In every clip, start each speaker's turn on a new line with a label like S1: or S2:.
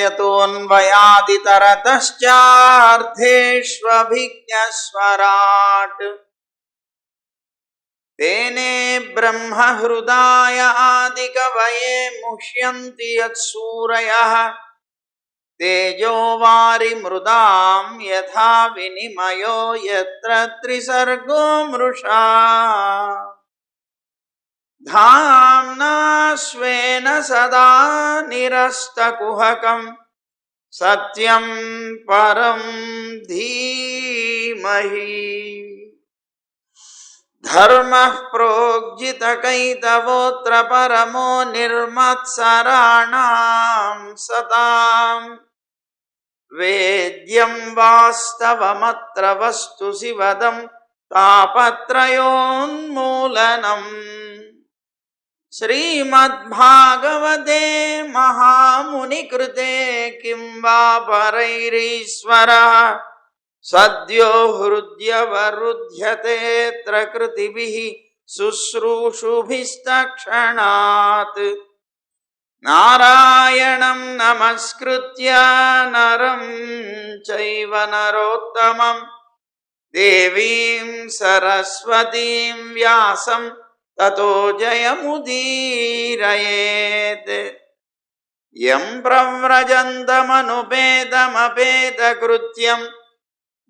S1: यतोऽन्वयादितरतश्चार्थेष्वभिज्ञस्वराट् तेने ब्रह्महृदाय आदिकवये मुह्यन्ति यत्सूरयः तेजो वारिमृदां यथा विनिमयो यत्र त्रिसर्गो मृषा धाम्ना स्वेन सदा निरस्तकुहकं सत्यं परं धीमहि धर्मः प्रोज्झितकैतवोऽत्र परमो निर्मत्सराणां सताम् वेद्यं वास्तवमत्र वस्तु शिवदं तापत्रयोन्मूलनम् श्रीमद्भागवते महामुनिकृते किं वा परैरीश्वरः सद्यो हृद्यवरुध्यतेऽत्र कृतिभिः शुश्रूषुभिस्तक्षणात् नारायणं नमस्कृत्य नरं चैव नरोत्तमं देवीं सरस्वतीं व्यासं ततो जयमुदीरयेत् यं प्रव्रजन्तमनुपेदमपेदकृत्यं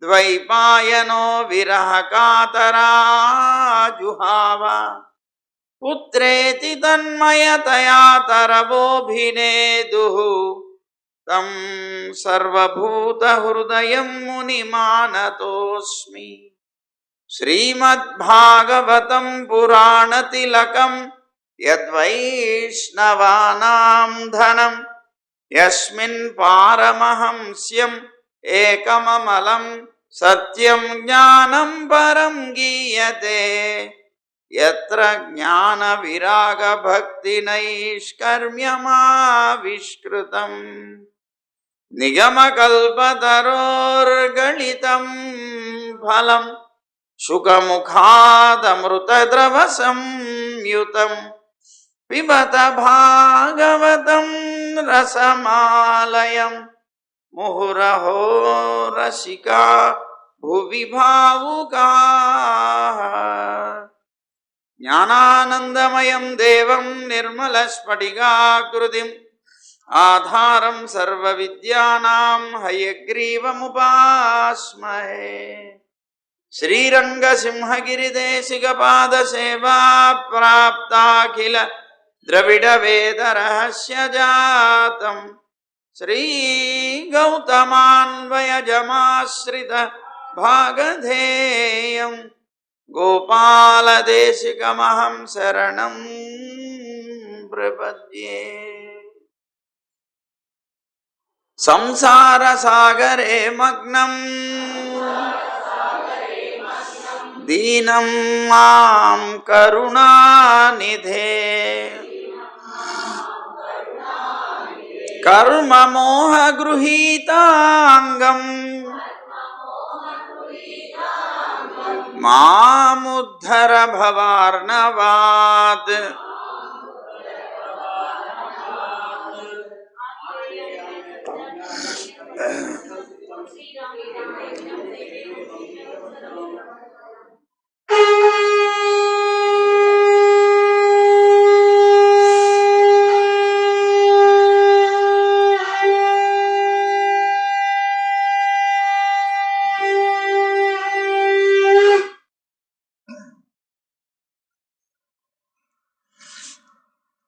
S1: द्वैपायनो विरहकातराजुहाव पुत्रेति तन्मयतया तरवोऽभिनेदुः तं सर्वभूतहृदयं मुनिमानतोऽस्मि श्रीमद्भागवतं पुराणतिलकं यद्वैष्णवानां धनं यस्मिन् पारमहंस्यम् एकममलं सत्यं ज्ञानं परं गीयते यत्र ज्ञानविरागभक्तिनैष्कर्म्यमाविष्कृतं निगमकल्पतरोर्गलितं फलं शुकमुखादमृतद्रवसंयुतं पिबत भागवतं रसमालयं मुहुरहो रसिका भुवि भावुकाः ज्ञानानन्दमयं देवं निर्मलस्फटिकाकृतिम् आधारं सर्वविद्यानां हयग्रीवमुपास्महे श्रीरङ्गसिंहगिरिदेशिकपादसेवा प्राप्ताखिल द्रविडवेदरहस्यजातं श्रीगौतमान्वयजमाश्रित भागधेयं गोपालदेशिकमहं शरणं प्रपद्ये संसारसागरे मग्नं दीनं मां करुणानिधे कर्ममोहगृहीताङ्गं मामुद्धर भवार्णवात्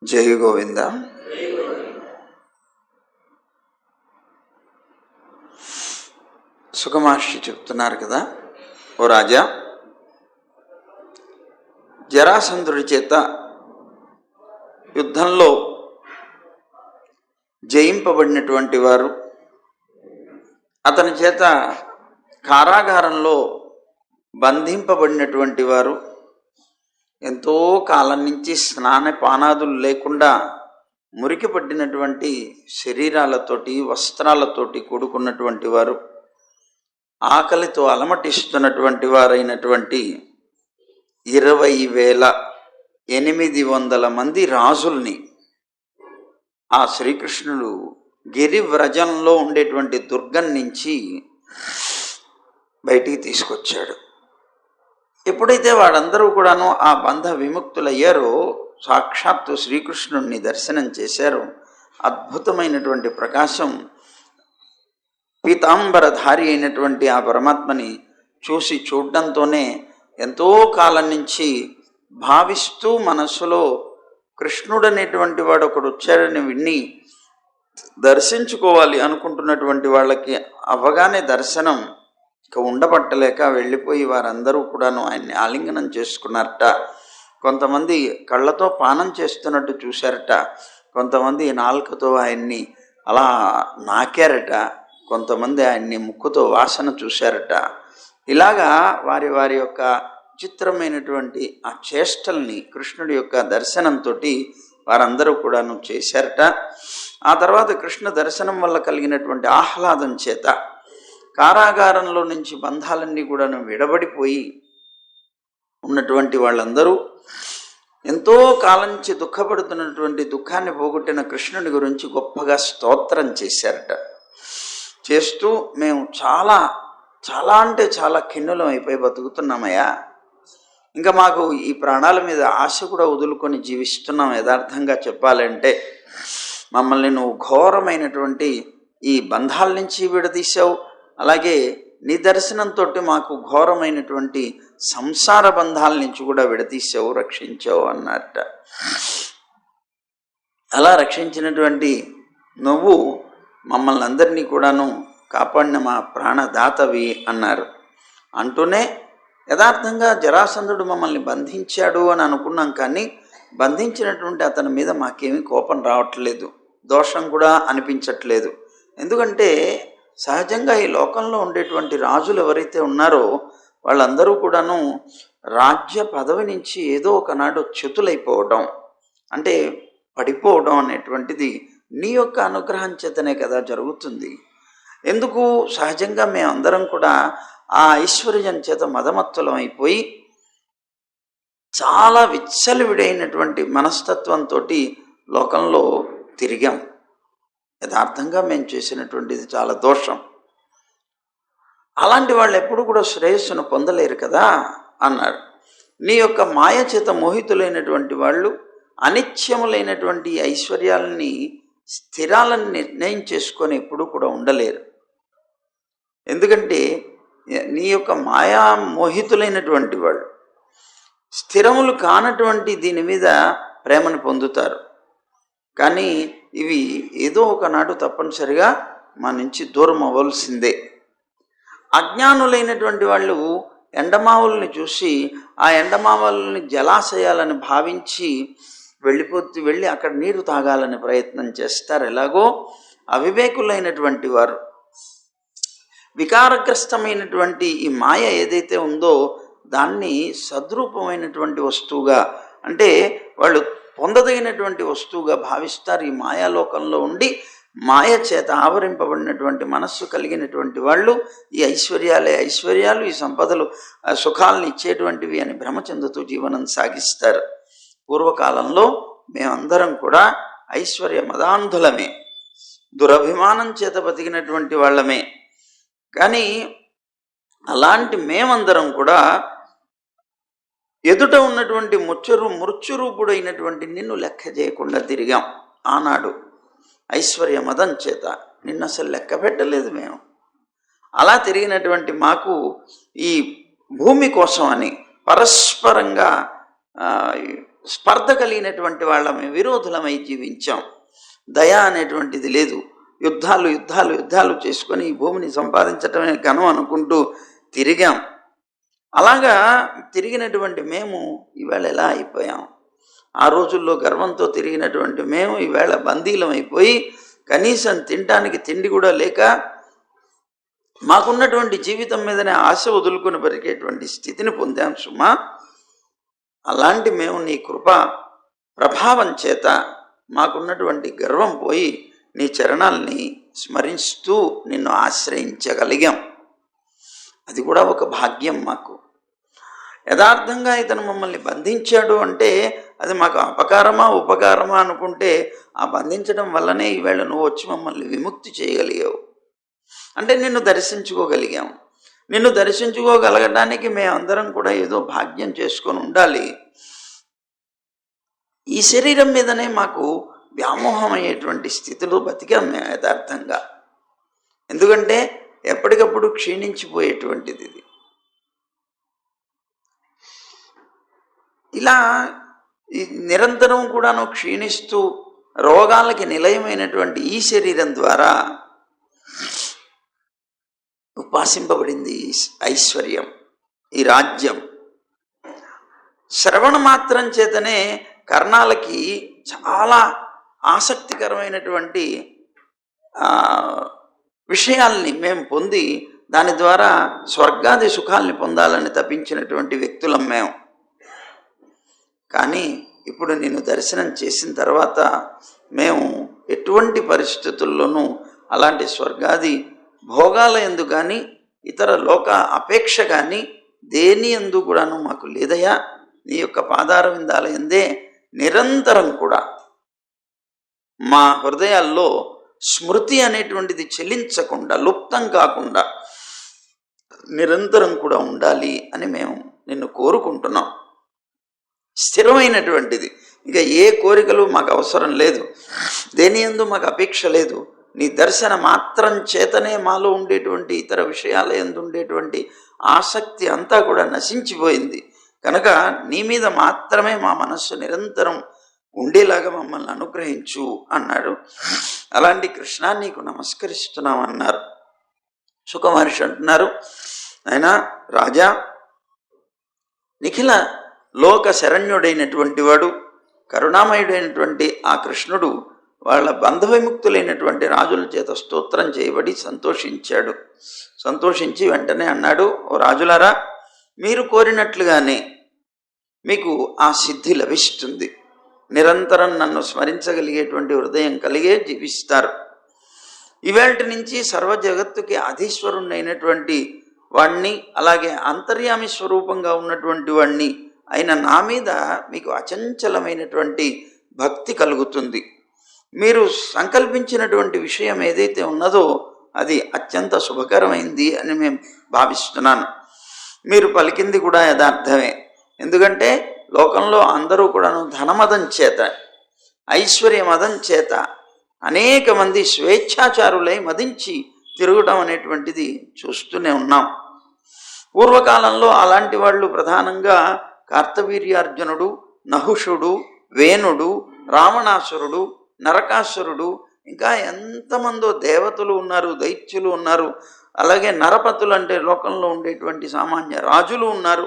S1: జై గోవింద. సుఖమహర్షి చెప్తున్నారు కదా, ఓ రాజా, జరాసంధుడి చేత యుద్ధంలో జయింపబడినటువంటి వారు, అతని చేత కారాగారంలో బంధింపబడినటువంటి వారు, ఎంతో కాలం నుంచి స్నానపానాదులు లేకుండా మురికి పట్టినటువంటి శరీరాలతోటి వస్త్రాలతోటి కూడుకున్నటువంటి వారు, ఆకలితో అలమటిస్తున్నటువంటి వారైనటువంటి 20,800 మంది రాజుల్ని ఆ శ్రీకృష్ణుడు గిరివ్రజంలో ఉండేటువంటి దుర్గం నుంచి బయటికి తీసుకొచ్చాడు. ఎప్పుడైతే వాళ్ళందరూ కూడాను ఆ బంధ విముక్తులయ్యారో, సాక్షాత్తు శ్రీకృష్ణుణ్ణి దర్శనం చేశారు. అద్భుతమైనటువంటి ప్రకాశం, పీతాంబరధారి అయినటువంటి ఆ పరమాత్మని చూడడంతోనే ఎంతో కాలం నుంచి భావిస్తూ మనస్సులో కృష్ణుడు అనేటువంటి వాడు ఒకడు వచ్చాడని విని దర్శించుకోవాలి అనుకుంటున్నటువంటి వాళ్ళకి అవ్వగానే దర్శనం ఇక ఉండబట్టలేక వెళ్ళిపోయి వారందరూ కూడాను ఆయన్ని ఆలింగనం చేసుకున్నారట. కొంతమంది కళ్ళతో పానం చేస్తున్నట్టు చూశారట, కొంతమంది నాలుకతో ఆయన్ని అలా నాకారట, కొంతమంది ఆయన్ని ముక్కుతో వాసన చూశారట. ఇలాగా వారి వారి యొక్క చిత్రమైనటువంటి ఆ చేష్టల్ని కృష్ణుడి యొక్క దర్శనంతో వారందరూ కూడాను చేశారట. ఆ తర్వాత కృష్ణ దర్శనం వల్ల కలిగినటువంటి ఆహ్లాదం చేత కారాగారంలో నుంచి బంధాలన్నీ కూడాను విడబడిపోయి ఉన్నటువంటి వాళ్ళందరూ ఎంతో కాలం నుంచి దుఃఖపడుతున్నటువంటి దుఃఖాన్ని పోగొట్టిన కృష్ణుడి గురించి గొప్పగా స్తోత్రం చేశారట. చేస్తూ మేము చాలా చాలా అంటే చాలా ఖిన్నులం అయిపోయి బతుకుతున్నామయ్యా, ఇంకా మాకు ఈ ప్రాణాల మీద ఆశ కూడా వదులుకొని జీవిస్తున్నాం. యథార్థంగా చెప్పాలంటే మమ్మల్ని నువ్వు ఘోరమైనటువంటి ఈ బంధాల నుంచి విడదీశావు, అలాగే నీ దర్శనంతో మాకు ఘోరమైనటువంటి సంసార బంధాల నుంచి కూడా విడదీశావు, రక్షించావు అన్నారట. అలా రక్షించినటువంటి నువ్వు మమ్మల్ని అందరినీ కూడాను కాపాడిన మా ప్రాణదాతవి అన్నారు. అంటూనే యథార్థంగా జరాసంధుడు మమ్మల్ని బంధించాడు అని అనుకున్నాం, కానీ బంధించినటువంటి అతని మీద మాకేమీ కోపం రావట్లేదు, దోషం కూడా అనిపించట్లేదు. ఎందుకంటే సహజంగా ఈ లోకంలో ఉండేటువంటి రాజులు ఎవరైతే ఉన్నారో వాళ్ళందరూ కూడాను రాజ్య పదవి నుంచి ఏదో ఒకనాడు చ్యుతులైపోవడం, అంటే పడిపోవడం అనేటువంటిది నీ యొక్క అనుగ్రహం చేతనే కదా జరుగుతుంది. ఎందుకు సహజంగా మేమందరం కూడా ఆ ఐశ్వర్యం చేత మదమత్తులం అయిపోయి చాలా విచ్చలవిడైనటువంటి మనస్తత్వంతో లోకంలో తిరిగాం. యథార్థంగా మేము చేసినటువంటిది చాలా దోషం. అలాంటి వాళ్ళు ఎప్పుడు కూడా శ్రేయస్సును పొందలేరు కదా అన్నారు. నీ యొక్క మాయ చేత మోహితులైనటువంటి వాళ్ళు అనిత్యములైనటువంటి ఐశ్వర్యాలని స్థిరాలను నిర్ణయం చేసుకొని ఎప్పుడు కూడా ఉండలేరు. ఎందుకంటే నీ యొక్క మాయా మోహితులైనటువంటి వాళ్ళు స్థిరములు కానటువంటి దీని మీద ప్రేమను పొందుతారు, కానీ ఇవి ఏదో ఒకనాడు తప్పనిసరిగా మా నుంచి దూరం అవ్వాల్సిందే. అజ్ఞానులైనటువంటి వాళ్ళు ఎండమావుల్ని చూసి ఆ ఎండమావుల్ని జలాశయాలని భావించి వెళ్ళి అక్కడ నీరు తాగాలని ప్రయత్నం చేస్తారు. ఎలాగో అవివేకులైనటువంటి వారు వికారగ్రస్తమైనటువంటి ఈ మాయ ఏదైతే ఉందో దాన్ని సద్రూపమైనటువంటి వస్తువుగా, అంటే వాళ్ళు పొందదగినటువంటి వస్తువుగా భావిస్తారు. ఈ మాయాలోకంలో ఉండి మాయ చేత ఆవరింపబడినటువంటి మనస్సు కలిగినటువంటి వాళ్ళు ఈ ఐశ్వర్యాలు, ఈ సంపదలు సుఖాలను ఇచ్చేటువంటివి అని భ్రమ చెందుతూ జీవనం సాగిస్తారు. పూర్వకాలంలో మేమందరం కూడా ఐశ్వర్య మదాంధులమే, దురభిమానం చేత బతికినటువంటి వాళ్ళమే. కానీ అలాంటి మేమందరం కూడా ఎదుట ఉన్నటువంటి మృత్యురూపుడైనటువంటి నిన్ను లెక్క చేయకుండా తిరిగాం. ఆనాడు ఐశ్వర్య మదం చేత నిన్ను అసలు లెక్క పెట్టలేదు మేము. అలా తిరిగినటువంటి మాకు ఈ భూమి కోసం అని పరస్పరంగా స్పర్ధ కలిగినటువంటి వాళ్ళమే, విరోధులమై జీవించాం. దయ అనేటువంటిది లేదు. యుద్ధాలు చేసుకొని ఈ భూమిని సంపాదించటమే ఘనం అనుకుంటూ తిరిగాం. అలాగా తిరిగినటువంటి మేము ఈవేళ ఎలా అయిపోయాం? ఆ రోజుల్లో గర్వంతో తిరిగినటువంటి మేము ఈవేళ బందీలం అయిపోయి కనీసం తినడానికి తిండి కూడా లేక మాకున్నటువంటి జీవితం మీదనే ఆశ వదులుకొని బతికేటువంటి స్థితిని పొందాం సుమా. అలాంటి మేము నీ కృప ప్రభావం చేత మాకున్నటువంటి గర్వం పోయి నీ చరణాలని స్మరిస్తూ నిన్ను ఆశ్రయించగలిగాం. అది కూడా ఒక భాగ్యం మాకు. యథార్థంగా ఇతను మమ్మల్ని బంధించాడు అంటే అది మాకు అపకారమా ఉపకారమా అనుకుంటే ఆ బంధించడం వల్లనే ఈవేళ నువ్వు వచ్చి మమ్మల్ని విముక్తి చేయగలిగావు. అంటే నిన్ను దర్శించుకోగలిగాం. నిన్ను దర్శించుకోగలగడానికి మేమందరం కూడా ఏదో భాగ్యం చేసుకొని ఉండాలి. ఈ శరీరం మీదనే మాకు వ్యామోహం అయ్యేటువంటి స్థితిలో బతికాం మేము యథార్థంగా. ఎందుకంటే ఎప్పటికప్పుడు క్షీణించిపోయేటువంటిది ఇది. ఇలా ఈ నిరంతరం కూడాను క్షీణిస్తూ రోగాలకి నిలయమైనటువంటి ఈ శరీరం ద్వారా ఉపాసింపబడింది ఐశ్వర్యం, ఈ రాజ్యం. శ్రవణ మాత్రం చేతనే కర్ణాలకి చాలా ఆసక్తికరమైనటువంటి విషయాల్ని మేము పొంది దాని ద్వారా స్వర్గాది సుఖాల్ని పొందాలని తప్పించినటువంటి వ్యక్తులం మేము. కానీ ఇప్పుడు నిన్ను దర్శనం చేసిన తర్వాత మేము ఎటువంటి పరిస్థితుల్లోనూ అలాంటి స్వర్గాది భోగాల యందు కానీ ఇతర లోక అపేక్ష కానీ దేని యందు కూడాను మాకు లేదయా. నీ యొక్క పాదార విందాల యందే నిరంతరం కూడా మా హృదయాల్లో స్మృతి అనేటువంటిది చెలించకుండా, లుప్తం కాకుండా నిరంతరం కూడా ఉండాలి అని మేము నిన్ను కోరుకుంటున్నాం. స్థిరమైనటువంటిది, ఇక ఏ కోరికలు మాకు అవసరం లేదు, దేని యందు మాకు అపేక్ష లేదు. నీ దర్శన మాత్రం చేతనే మాలో ఉండేటువంటి ఇతర విషయాల యందు ఉండేటువంటి ఆసక్తి అంతా కూడా నశించిపోయింది. కనుక నీ మీద మాత్రమే మా మనస్సు నిరంతరం ఉండేలాగా మమ్మల్ని అనుగ్రహించు అన్నాడు. అలాంటి కృష్ణ నీకు నమస్కరిస్తున్నామన్నారు. సుఖమహర్షి అంటున్నారు, ఆయన రాజా, నిఖిల లోక శరణ్యుడైనటువంటి వాడు, కరుణామయుడైనటువంటి ఆ కృష్ణుడు వాళ్ళ బంధవిముక్తులైనటువంటి రాజుల చేత స్తోత్రం చేయబడి సంతోషించాడు. సంతోషించి వెంటనే అన్నాడు, ఓ రాజులారా, మీరు కోరినట్లుగానే మీకు ఆ సిద్ధి లభిస్తుంది. నిరంతరం నన్ను స్మరించగలిగేటువంటి హృదయం కలిగే జీవిస్తారు. ఇవాల్టి నుంచి సర్వ జగత్తుకి అధీశ్వరుణ్ణైనటువంటి వాణ్ణి, అలాగే అంతర్యామి స్వరూపంగా ఉన్నటువంటి వాణ్ణి అయిన నా మీద మీకు అచంచలమైనటువంటి భక్తి కలుగుతుంది. మీరు సంకల్పించినటువంటి విషయం ఏదైతే ఉన్నదో అది అత్యంత శుభకరమైంది అని మేము భావిస్తున్నాను. మీరు పలికింది కూడా యథార్థమే. ఎందుకంటే లోకంలో అందరూ కూడాను ధనమదం చేత, ఐశ్వర్య మదం చేత అనేక మంది స్వేచ్ఛాచారులై మదించి తిరగటం అనేటువంటిది చూస్తూనే ఉన్నాం. పూర్వకాలంలో అలాంటి వాళ్ళు ప్రధానంగా కార్తవీర్యార్జునుడు, నహుషుడు, వేణుడు, రావణాసురుడు, నరకాసురుడు, ఇంకా ఎంతమందో దేవతలు ఉన్నారు, దైత్యులు ఉన్నారు, అలాగే నరపతులు అంటే లోకంలో ఉండేటువంటి సామాన్య రాజులు ఉన్నారు.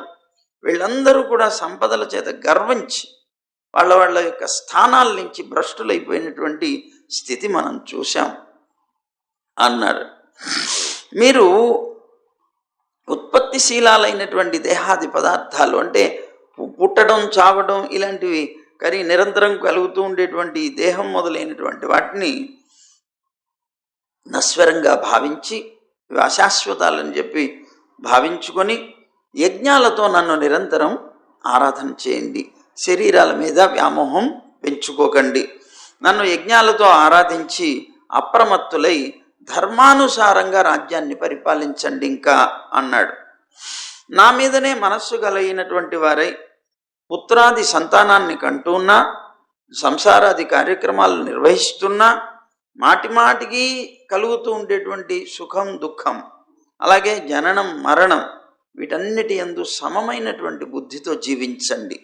S1: వీళ్ళందరూ కూడా సంపదల చేత గర్వించి వాళ్ళ యొక్క స్థానాల నుంచి భ్రష్టులైపోయినటువంటి స్థితి మనం చూసాం అన్నారు. మీరు ఉత్పత్తిశీలాలైనటువంటి దేహాది పదార్థాలు అంటే పుట్టడం, చావడం ఇలాంటివి నిరంతరం కలుగుతూ ఉండేటువంటి దేహం మొదలైనటువంటి వాటిని నశ్వరంగా భావించి ఇవి అశాశ్వతాలని చెప్పి భావించుకొని యజ్ఞాలతో నన్ను నిరంతరం ఆరాధన చేయండి. శరీరాల మీద వ్యామోహం పెంచుకోకండి. నన్ను యజ్ఞాలతో ఆరాధించి అప్రమత్తులై ధర్మానుసారంగా రాజ్యాన్ని పరిపాలించండి ఇంకా అన్నాడు. నా మీదనే మనస్సు కలిగినటువంటి వారై పుత్రాది సంతానాన్ని కంటూన్నా, సంసారాది కార్యక్రమాలు నిర్వహిస్తున్నా, మాటిమాటికి కలుగుతూ ఉండేటువంటి సుఖం దుఃఖం, అలాగే జననం మరణం, వీటన్నిటి యందు సమమైనటువంటి బుద్ధితో జీవించండి.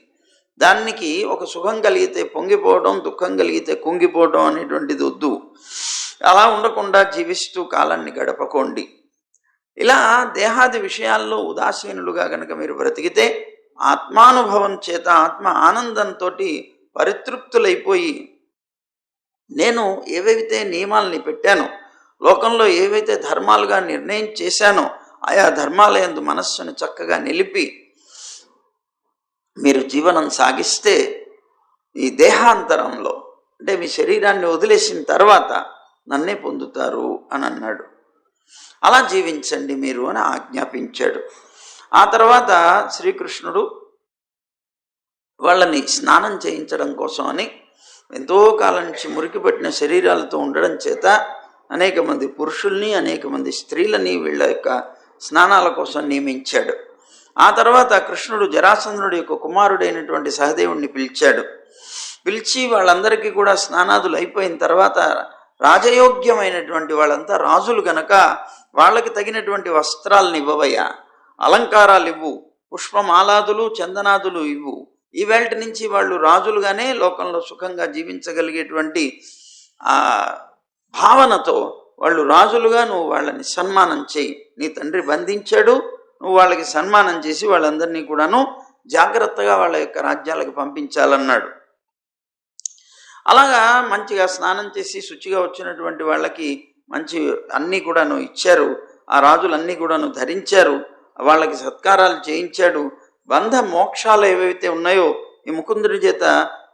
S1: దానికి ఒక సుఖం కలిగితే పొంగిపోవడం, దుఃఖం కలిగితే కుంగిపోవడం అనేటువంటిది వద్దు. అలా ఉండకుండా జీవిస్తూ కాలాన్ని గడపకోండి. ఇలా దేహాది విషయాల్లో ఉదాసీనులుగా కనుక మీరు బ్రతికితే ఆత్మానుభవం చేత ఆత్మ ఆనందంతో పరితృప్తులైపోయి నేను ఏవైతే నియమాలని పెట్టానో, లోకంలో ఏవైతే ధర్మాలుగా నిర్ణయం చేశానో ఆయా ధర్మాల యందు మనస్సును చక్కగా నిలిపి మీరు జీవనం సాగిస్తే ఈ దేహాంతరంలో అంటే మీ శరీరాన్ని వదిలేసిన తర్వాత నన్నే పొందుతారు అని అన్నాడు. అలా జీవించండి మీరు అని ఆజ్ఞాపించాడు. ఆ తర్వాత శ్రీకృష్ణుడు వాళ్ళని స్నానం చేయించడం కోసం అని ఎంతో కాలం నుంచి మురికి పట్టిన శరీరాలతో ఉండడం చేత అనేక మంది పురుషుల్ని అనేక మంది స్త్రీలని వీళ్ళ యొక్క స్నానాల కోసం నియమించాడు. ఆ తర్వాత కృష్ణుడు జరాసంధుడి యొక్క కుమారుడైనటువంటి సహదేవుణ్ణి పిలిచి వాళ్ళందరికీ కూడా స్నానాదులు అయిపోయిన తర్వాత రాజయోగ్యమైనటువంటి వాళ్ళంతా రాజులు గనక వాళ్ళకి తగినటువంటి వస్త్రాలను ఇవ్వవయ్యా, అలంకారాలు ఇవ్వు, పుష్పమాలాదులు చందనాదులు ఇవ్వు. ఈవేళ నుంచి వాళ్ళు రాజులుగానే లోకంలో సుఖంగా జీవించగలిగేటువంటి ఆ భావనతో వాళ్ళు రాజులుగా నువ్వు వాళ్ళని సన్మానం చేయి. నీ తండ్రి బంధించాడు, నువ్వు వాళ్ళకి సన్మానం చేసి వాళ్ళందరినీ కూడాను జాగ్రత్తగా వాళ్ళ యొక్క రాజ్యాలకు పంపించాలన్నాడు. అలాగా మంచిగా స్నానం చేసి శుచిగా వచ్చినటువంటి వాళ్ళకి మంచి అన్నీ కూడాను ఇచ్చారు. ఆ రాజులన్నీ కూడాను ధరించారు, వాళ్ళకి సత్కారాలు చేయించాడు. బంధ మోక్షాలు ఏవైతే ఉన్నాయో ఈ ముకుందుడి చేత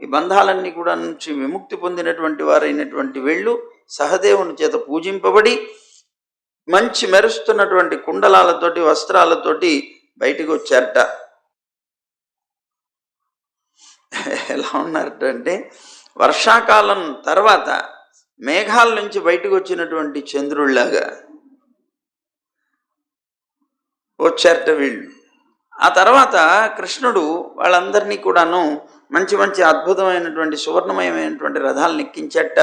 S1: ఈ బంధాలన్నీ కూడా నుంచి విముక్తి పొందినటువంటి వారైనటువంటి వీళ్ళు సహదేవుని చేత పూజింపబడి మంచి మెరుస్తున్నటువంటి కుండలాలతోటి వస్త్రాలతోటి బయటికి వచ్చారట. ఎలా ఉన్నారట అంటే వర్షాకాలం తర్వాత మేఘాల నుంచి బయటకు వచ్చినటువంటి చంద్రుళ్లాగా వచ్చారట వీళ్ళు. ఆ తర్వాత కృష్ణుడు వాళ్ళందరినీ కూడాను మంచి మంచి అద్భుతమైనటువంటి సువర్ణమయమైనటువంటి రథాలను ఎక్కించట.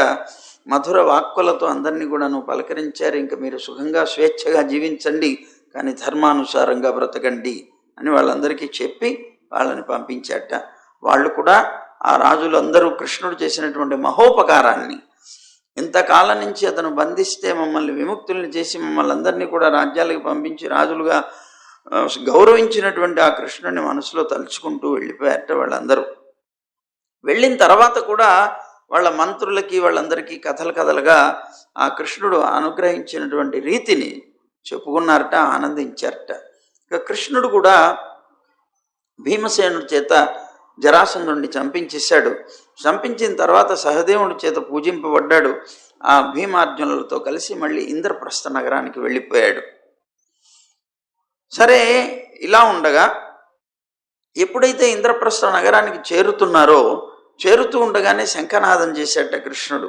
S1: మధుర వాక్కులతో అందరినీ కూడాను పలకరించారు. ఇంకా మీరు సుఖంగా స్వేచ్ఛగా జీవించండి, కానీ ధర్మానుసారంగా బ్రతకండి అని వాళ్ళందరికీ చెప్పి వాళ్ళని పంపించట. వాళ్ళు కూడా ఆ రాజులందరూ కృష్ణుడు చేసినటువంటి మహోపకారాన్ని, ఇంతకాలం నుంచి అతను బంధిస్తే మమ్మల్ని విముక్తుల్ని చేసి మమ్మల్ని అందరినీ కూడా రాజ్యాలకు పంపించి రాజులుగా గౌరవించినటువంటి ఆ కృష్ణుడిని మనసులో తలుచుకుంటూ వెళ్ళిపోయారట వాళ్ళందరూ. వెళ్ళిన తర్వాత కూడా వాళ్ళ మంత్రులకి వాళ్ళందరికీ కథలుగా ఆ కృష్ణుడు అనుగ్రహించినటువంటి రీతిని చెప్పుకున్నారట, ఆనందించారట. ఇక కృష్ణుడు కూడా భీమసేనుడి చేత జరాసంధుడిని చంపించేశాడు. చంపించిన తర్వాత సహదేవుడి చేత పూజింపబడ్డాడు. ఆ భీమార్జునులతో కలిసి మళ్ళీ ఇంద్రప్రస్థ నగరానికి వెళ్ళిపోయాడు. సరే, ఇలా ఉండగా ఎప్పుడైతే ఇంద్రప్రస్థ నగరానికి చేరుతూ ఉండగానే శంఖనాదం చేశాట కృష్ణుడు.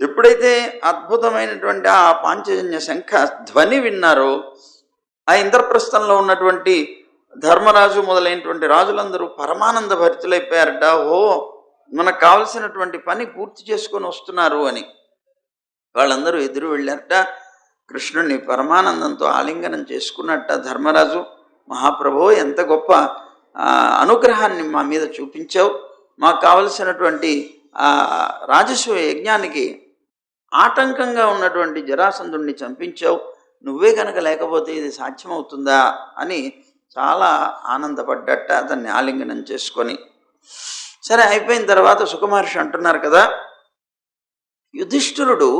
S1: ఎప్పుడైతే అద్భుతమైనటువంటి ఆ పాంచజన్య శంఖ ధ్వని విన్నారో ఆ ఇంద్రప్రస్థంలో ఉన్నటువంటి ధర్మరాజు మొదలైనటువంటి రాజులందరూ పరమానంద భరితులైపోయారట. ఓ, మనకు కావలసినటువంటి పని పూర్తి చేసుకొని వస్తున్నారు అని వాళ్ళందరూ ఎదురు వెళ్ళారట. కృష్ణుడిని పరమానందంతో ఆలింగనం చేసుకున్నట్ట ధర్మరాజు. మహాప్రభో, ఎంత గొప్ప అనుగ్రహాన్ని మా మీద చూపించావు, మాకు కావలసినటువంటి రాజస్వ యజ్ఞానికి ఆటంకంగా ఉన్నటువంటి జరాసంధుడిని చంపించావు, నువ్వే కనుక లేకపోతే ఇది సాధ్యమవుతుందా అని చాలా ఆనందపడ్డట్ట అతన్ని ఆలింగనం చేసుకొని. సరే, అయిపోయిన తర్వాత సుఖమహర్షి అంటున్నారు కదా, యుధిష్ఠిరుడు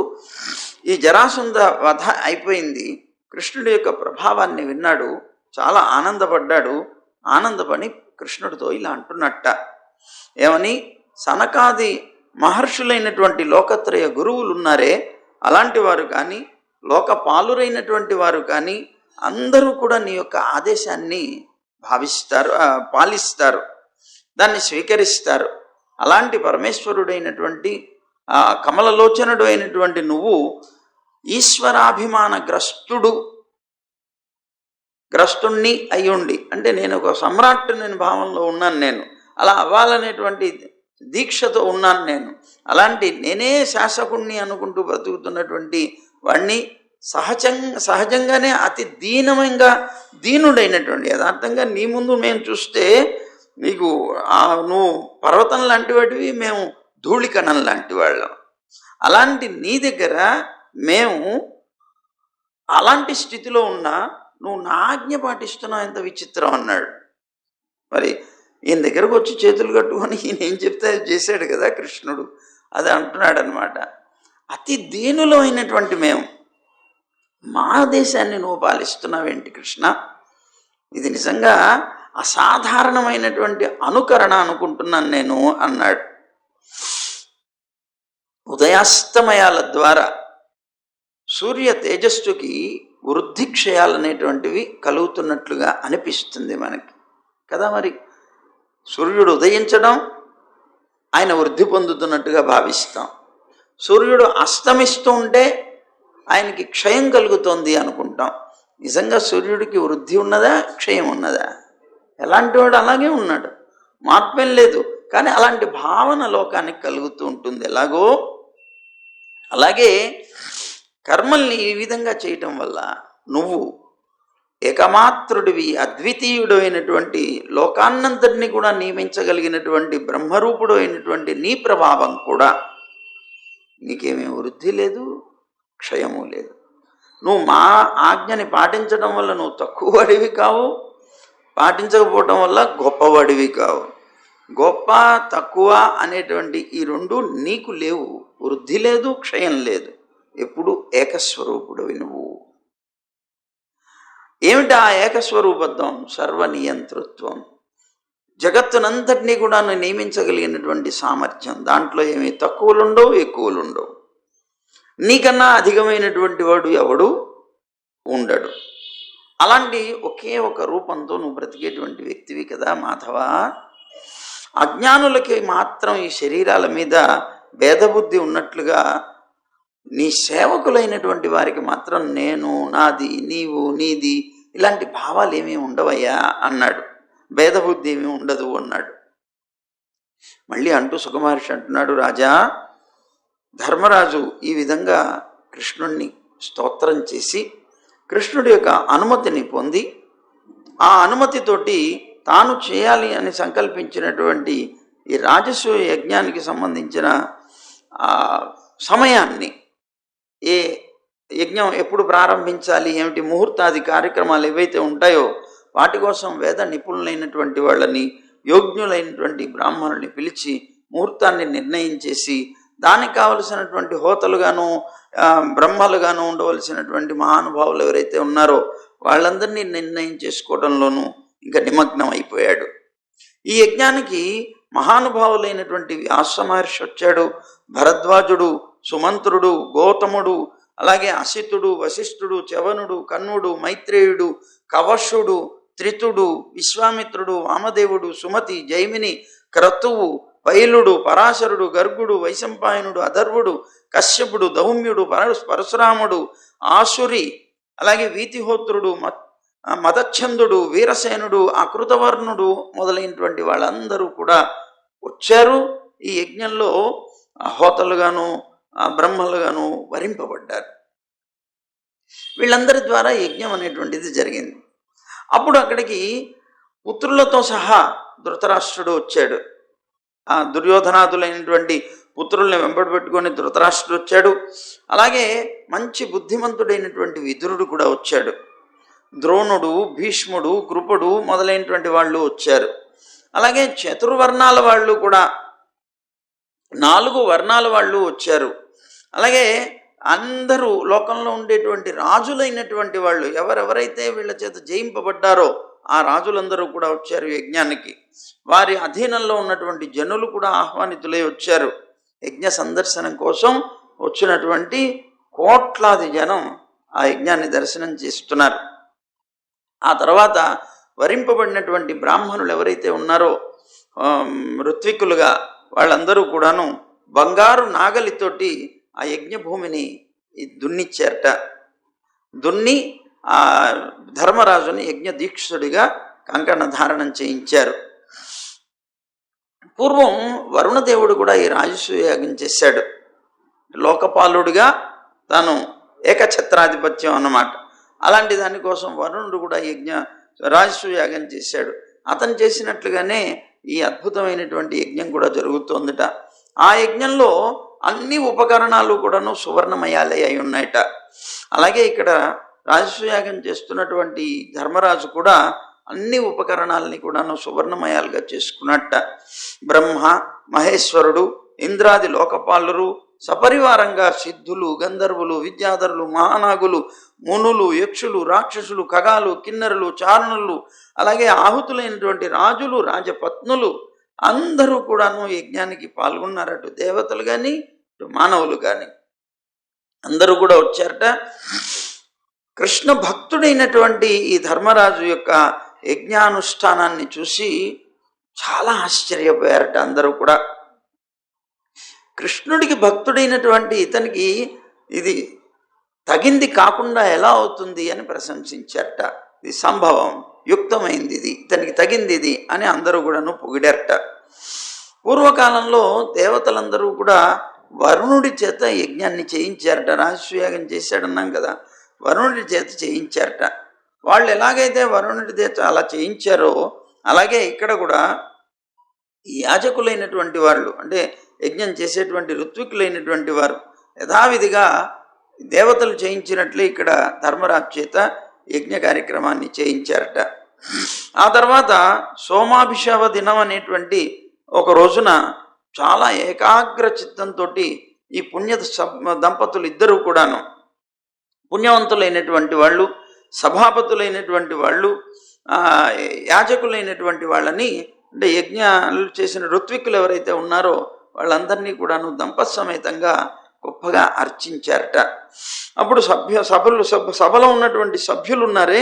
S1: ఈ జరాసంధ వధ అయిపోయింది, కృష్ణుడి యొక్క ప్రభావాన్ని విన్నాడు, చాలా ఆనందపడ్డాడు. ఆనందపడి కృష్ణుడితో ఇలా అంటున్నట్ట, ఏమని, సనకాది మహర్షులైనటువంటి లోకత్రయ గురువులు ఉన్నారే, అలాంటి వారు కానీ లోకపాలురైనటువంటి వారు కానీ అందరూ కూడా నీ యొక్క ఆదేశాన్ని పాలిస్తారు, దాన్ని స్వీకరిస్తారు. అలాంటి పరమేశ్వరుడైనటువంటి కమలలోచనుడు అయినటువంటి నువ్వు ఈశ్వరాభిమాన గ్రస్తుణ్ణి అయ్యుండి, అంటే నేను ఒక సమ్రాట్టుని భావంలో ఉన్నాను, నేను అలా అవ్వాలనేటువంటి దీక్షతో ఉన్నాను నేను. అలాంటి నేనే శాసకుణ్ణి అనుకుంటూ బ్రతుకుతున్నటువంటి వాణ్ణి సహజంగానే అతి దీనుడైనటువంటి, యథార్థంగా నీ ముందు మేము చూస్తే నీకు నువ్వు పర్వతం లాంటి వాటివి, మేము ధూళికణం లాంటి వాళ్ళం. అలాంటి నీ దగ్గర మేము అలాంటి స్థితిలో ఉన్నా నువ్వు నా ఆజ్ఞ పాటిస్తున్నావు, ఎంత విచిత్రం అన్నాడు. మరి ఈయన దగ్గరకు వచ్చి చేతులు కట్టుకొని ఈయన ఏం చెప్తే చేశాడు కదా కృష్ణుడు, అది అంటున్నాడు అనమాట. అతి దీనులో అయినటువంటి మేము మా దేశాన్ని నువ్వు పాలిస్తున్నావేంటి కృష్ణ, ఇది నిజంగా అసాధారణమైనటువంటి అనుకరణ అనుకుంటున్నాను నేను అన్నాడు. ఉదయాస్తమయాల ద్వారా సూర్య తేజస్సుకి వృద్ధి క్షయాలనేటువంటివి కలుగుతున్నట్లుగా అనిపిస్తుంది మనకి కదా. మరి సూర్యుడు ఉదయించడం ఆయన వృద్ధి పొందుతున్నట్టుగా భావిస్తాం. సూర్యుడు అస్తమిస్తూ ఉంటే ఆయనకి క్షయం కలుగుతోంది అనుకుంటాం. నిజంగా సూర్యుడికి వృద్ధి ఉన్నదా, క్షయం ఉన్నదా? ఎలాంటి వాడు అలాగే ఉన్నాడు, మార్పేం లేదు. కానీ అలాంటి భావన లోకానికి కలుగుతూ ఉంటుంది. ఎలాగో అలాగే కర్మల్ని ఈ విధంగా చేయటం వల్ల నువ్వు ఏకమాత్రుడివి, అద్వితీయుడు అయినటువంటి లోకాన్నంతటినీ కూడా నియమించగలిగినటువంటి బ్రహ్మరూపుడు అయినటువంటి నీ ప్రభావం కూడా నీకేమీ వృద్ధి లేదు, క్షయము లేదు. నువ్వు మా ఆజ్ఞని పాటించడం వల్ల నువ్వు తక్కువవాడివి కావు, పాటించకపోవటం వల్ల గొప్పవాడివి కావు. గొప్ప తక్కువ అనేటువంటి ఈ రెండు నీకు లేవు. వృద్ధి లేదు, క్షయం లేదు. ఎప్పుడు ఏకస్వరూపుడివి నువ్వు. ఏమిటి ఆ ఏకస్వరూపత్వం? సర్వనియంతృత్వం. జగత్తునంతటినీ కూడా నియమించగలిగినటువంటి సామర్థ్యం. దాంట్లో ఏమీ తక్కువలుండవు, ఎక్కువలుండవు. నీకన్నా అధికమైనటువంటి వాడు ఎవడు ఉండడు. అలాంటి ఒకే ఒక రూపంతో నువ్వు బ్రతికేటువంటి వ్యక్తివి కదా మాధవ. అజ్ఞానులకి మాత్రం ఈ శరీరాల మీద భేదబుద్ధి ఉన్నట్లుగా నీ సేవకులైనటువంటి వారికి మాత్రం నేను, నాది, నీవు, నీది ఇలాంటి భావాలు ఏమీ ఉండవయ్యా అన్నాడు. భేదబుద్ధి ఏమీ ఉండదు అన్నాడు. మళ్ళీ అంటూ సుఖమహర్షి అంటున్నాడు, రాజా, ధర్మరాజు ఈ విధంగా కృష్ణుణ్ణి స్తోత్రం చేసి కృష్ణుడి యొక్క అనుమతిని పొంది ఆ అనుమతితోటి తాను చేయాలి అని సంకల్పించినటువంటి ఈ రాజసూయ యజ్ఞానికి సంబంధించిన సమయాన్ని, ఏ యజ్ఞం ఎప్పుడు ప్రారంభించాలి, ఏమిటి ముహూర్తాది కార్యక్రమాలు ఏవైతే ఉంటాయో వాటి కోసం వేద నిపుణులైనటువంటి వాళ్ళని, యోగ్యులైనటువంటి బ్రాహ్మణుల్ని పిలిచి ముహూర్తాన్ని నిర్ణయం చేసి దానికి కావలసినటువంటి హోతలుగాను బ్రహ్మలుగాను ఉండవలసినటువంటి మహానుభావులు ఎవరైతే ఉన్నారో వాళ్ళందరినీ నిర్ణయం చేసుకోవడంలోనూ ఇంకా నిమగ్నం అయిపోయాడు. ఈ యజ్ఞానికి మహానుభావులైనటువంటి వ్యాస మహర్షి వచ్చాడు, భరద్వాజుడు, సుమంత్రుడు, గౌతముడు, అలాగే అసితుడు, వశిష్ఠుడు, చవనుడు, కన్నుడు, మైత్రేయుడు, కవశుడు, త్రితుడు, విశ్వామిత్రుడు, వామదేవుడు, సుమతి, జైమిని, క్రతువు, పైలుడు, పరాశరుడు, గర్గుడు, వైశంపాయనుడు, అధర్వుడు, కశ్యపుడు, దౌమ్యుడు, పరశురాముడు, ఆసురి, అలాగే వీతిహోత్రుడు, మదచ్ఛందుడు, వీరసేనుడు, అకృతవర్ణుడు మొదలైనటువంటి వాళ్ళందరూ కూడా వచ్చారు. ఈ యజ్ఞంలో హోతలుగాను బ్రహ్మలుగాను వరింపబడ్డారు. వీళ్ళందరి ద్వారా యజ్ఞం అనేటువంటిది జరిగింది. అప్పుడు అక్కడికి పుత్రులతో సహా ధృతరాష్ట్రుడు వచ్చాడు. ఆ దుర్యోధనాదులైనటువంటి పుత్రుల్ని వెంబడి పెట్టుకొని ధృతరాష్ట్రుడు వచ్చాడు. అలాగే మంచి బుద్ధిమంతుడైనటువంటి విదురుడు కూడా వచ్చాడు. ద్రోణుడు, భీష్ముడు, కృపుడు మొదలైనటువంటి వాళ్ళు వచ్చారు. అలాగే చతుర్వర్ణాల వాళ్ళు కూడా 4 వర్ణాల వాళ్ళు వచ్చారు. అలాగే అందరూ లోకంలో ఉండేటువంటి రాజులైనటువంటి వాళ్ళు ఎవరెవరైతే వీళ్ళ చేత జయింపబడ్డారో ఆ రాజులందరూ కూడా వచ్చారు యజ్ఞానికి. వారి అధీనంలో ఉన్నటువంటి జనులు కూడా ఆహ్వానితులై వచ్చారు. యజ్ఞ సందర్శనం కోసం వచ్చినటువంటి కోట్లాది జనం ఆ యజ్ఞాన్ని దర్శనం చేస్తున్నారు. ఆ తర్వాత వరింపబడినటువంటి బ్రాహ్మణులు ఎవరైతే ఉన్నారో ఋత్వికులుగా వాళ్ళందరూ కూడాను బంగారు నాగలితోటి ఆ యజ్ఞభూమిని దున్నిచ్చారట. దున్ని ఆ ధర్మరాజుని యజ్ఞ దీక్షుడిగా కంకణ ధారణం చేయించారు. పూర్వం వరుణదేవుడు కూడా ఈ రాజసూయ యాగం చేశాడు. లోకపాలుడిగా తాను ఏకఛత్రాధిపత్యం అన్నమాట. అలాంటి దానికోసం వరుణుడు కూడా రాజసూయ యాగం చేశాడు. అతను చేసినట్లుగానే ఈ అద్భుతమైనటువంటి యజ్ఞం కూడా జరుగుతోందట. ఆ యజ్ఞంలో అన్ని ఉపకరణాలు కూడాను సువర్ణమయాలే అయి ఉన్నాయట. అలాగే ఇక్కడ రాజసూయాగం చేస్తున్నటువంటి ధర్మరాజు కూడా అన్ని ఉపకరణాలని కూడాను సువర్ణమయాలుగా చేసుకున్నట్ట. బ్రహ్మ, మహేశ్వరుడు, ఇంద్రాది లోకపాలురు సపరివారంగా సిద్ధులు, గంధర్వులు, విద్యాధరులు, మహానాగులు, మునులు, యక్షులు, రాక్షసులు, ఖగాలు, కిన్నరులు, చారణులు, అలాగే ఆహుతులైనటువంటి రాజులు, రాజపత్నులు అందరూ కూడాను యజ్ఞానికి పాల్గొన్నారటు దేవతలు కానీ ఇటు మానవులు కానీ. అందరూ కూడా వచ్చారట. కృష్ణ భక్తుడైనటువంటి ఈ ధర్మరాజు యొక్క యజ్ఞానుష్ఠానాన్ని చూసి చాలా ఆశ్చర్యపోయారట అందరూ కూడా. కృష్ణుడికి భక్తుడైనటువంటి ఇతనికి ఇది తగింది కాకుండా ఎలా అవుతుంది అని ప్రశంసించారట. ఇది సంభవం, యుక్తమైంది, ఇది ఇతనికి తగింది ఇది అని అందరూ కూడాను పొగిడారట. పూర్వకాలంలో దేవతలందరూ కూడా వరుణుడి చేత యజ్ఞాన్ని చేయించారట. రాజసూయాగం చేశాడన్నాం కదా, వరుణుడి చేత చేయించారట. వాళ్ళు ఎలాగైతే వరుణుడి చేత అలా చేయించారో అలాగే ఇక్కడ కూడా యాజకులైనటువంటి వాళ్ళు, అంటే యజ్ఞం చేసేటువంటి ఋత్వికులైనటువంటి వారు యథావిధిగా దేవతలు చేయించినట్లే ఇక్కడ ధర్మరాజు చేత యజ్ఞ కార్యక్రమాన్ని చేయించారట. ఆ తర్వాత సోమాభిషేవ దినం అనేటువంటి ఒక రోజున చాలా ఏకాగ్ర చిత్తంతో ఈ పుణ్య దంపతులు ఇద్దరూ కూడాను పుణ్యవంతులైనటువంటి వాళ్ళు, సభాపతులైనటువంటి వాళ్ళు, యాజకులైనటువంటి వాళ్ళని, అంటే యజ్ఞాలు చేసిన ఋత్వికులు ఎవరైతే ఉన్నారో వాళ్ళందరినీ కూడాను దంపసమేతంగా గొప్పగా అర్చించారట. అప్పుడు సభలో ఉన్నటువంటి సభ్యులు ఉన్నారే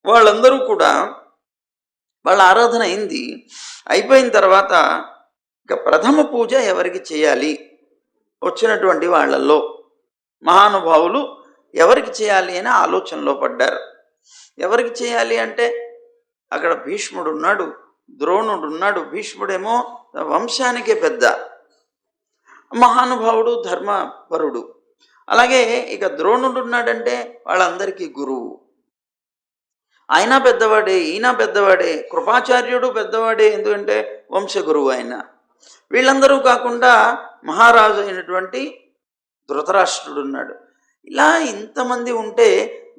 S1: వాళ్ళందరూ కూడా వాళ్ళ ఆరాధన అయింది. అయిపోయిన తర్వాత ఇక ప్రథమ పూజ ఎవరికి చేయాలి, వచ్చినటువంటి వాళ్ళల్లో మహానుభావులు ఎవరికి చేయాలి అని ఆలోచనలో పడ్డారు. ఎవరికి చేయాలి అంటే అక్కడ భీష్ముడు ఉన్నాడు, ద్రోణుడు ఉన్నాడు. భీష్ముడేమో వంశానికే పెద్ద మహానుభావుడు, ధర్మపరుడు. అలాగే ఇక ద్రోణుడు ఉన్నాడంటే వాళ్ళందరికీ గురువు. ఆయన పెద్దవాడే, ఈయన పెద్దవాడే, కృపాచార్యుడు పెద్దవాడే, ఎందుకంటే వంశగురువు ఆయన. వీళ్ళందరూ కాకుండా మహారాజు అయినటువంటి ధృతరాష్ట్రుడు ఉన్నాడు. ఇలా ఇంతమంది ఉంటే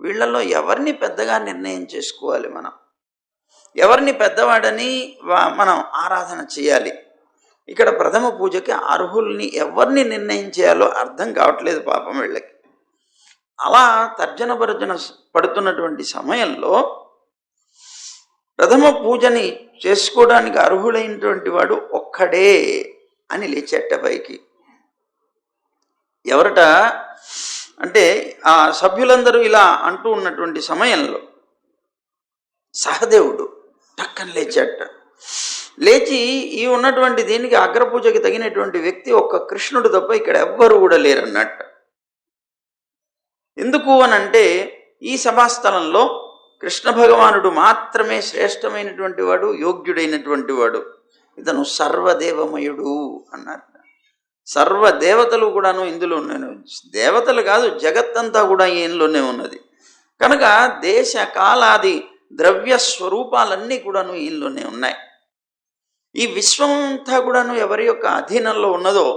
S1: వీళ్ళల్లో ఎవరిని పెద్దగా నిర్ణయం చేసుకోవాలి, మనం ఎవరిని పెద్దవాడని మనం ఆరాధన చేయాలి. ఇక్కడ ప్రథమ పూజకి అర్హుల్ని ఎవరిని నిర్ణయం చేయాలో అర్థం కావట్లేదు పాపం వీళ్ళకి. అలా తర్జన భర్జన పడుతున్నటువంటి సమయంలో ప్రథమ పూజని చేసుకోవడానికి అర్హుడైనటువంటి వాడు ఒక్కడే అని లేచేట పైకి. ఎవరట అంటే ఆ సభ్యులందరూ ఇలా అంటూ ఉన్నటువంటి సమయంలో సహదేవుడు టక్కన లేచాట. లేచి ఈ ఉన్నటువంటి దీనికి అగ్రపూజకి తగినటువంటి వ్యక్తి ఒక్క కృష్ణుడు తప్ప ఇక్కడ ఎవ్వరు కూడా లేరన్నట్టు. ఎందుకు అనంటే ఈ సభాస్థలంలో కృష్ణ భగవానుడు మాత్రమే శ్రేష్టమైనటువంటి వాడు, యోగ్యుడైనటువంటి వాడు. ఇతను సర్వదేవమయుడు అన్నారు. సర్వదేవతలు కూడాను ఇందులో ఉన్నాయి. దేవతలు కాదు, జగత్తంతా కూడా ఈయనలోనే ఉన్నది. కనుక దేశ కాలాది ద్రవ్య స్వరూపాలన్నీ కూడాను ఈయనలోనే ఉన్నాయి. ఈ విశ్వమంతా కూడాను ఎవరి యొక్క అధీనంలో ఉన్నదో,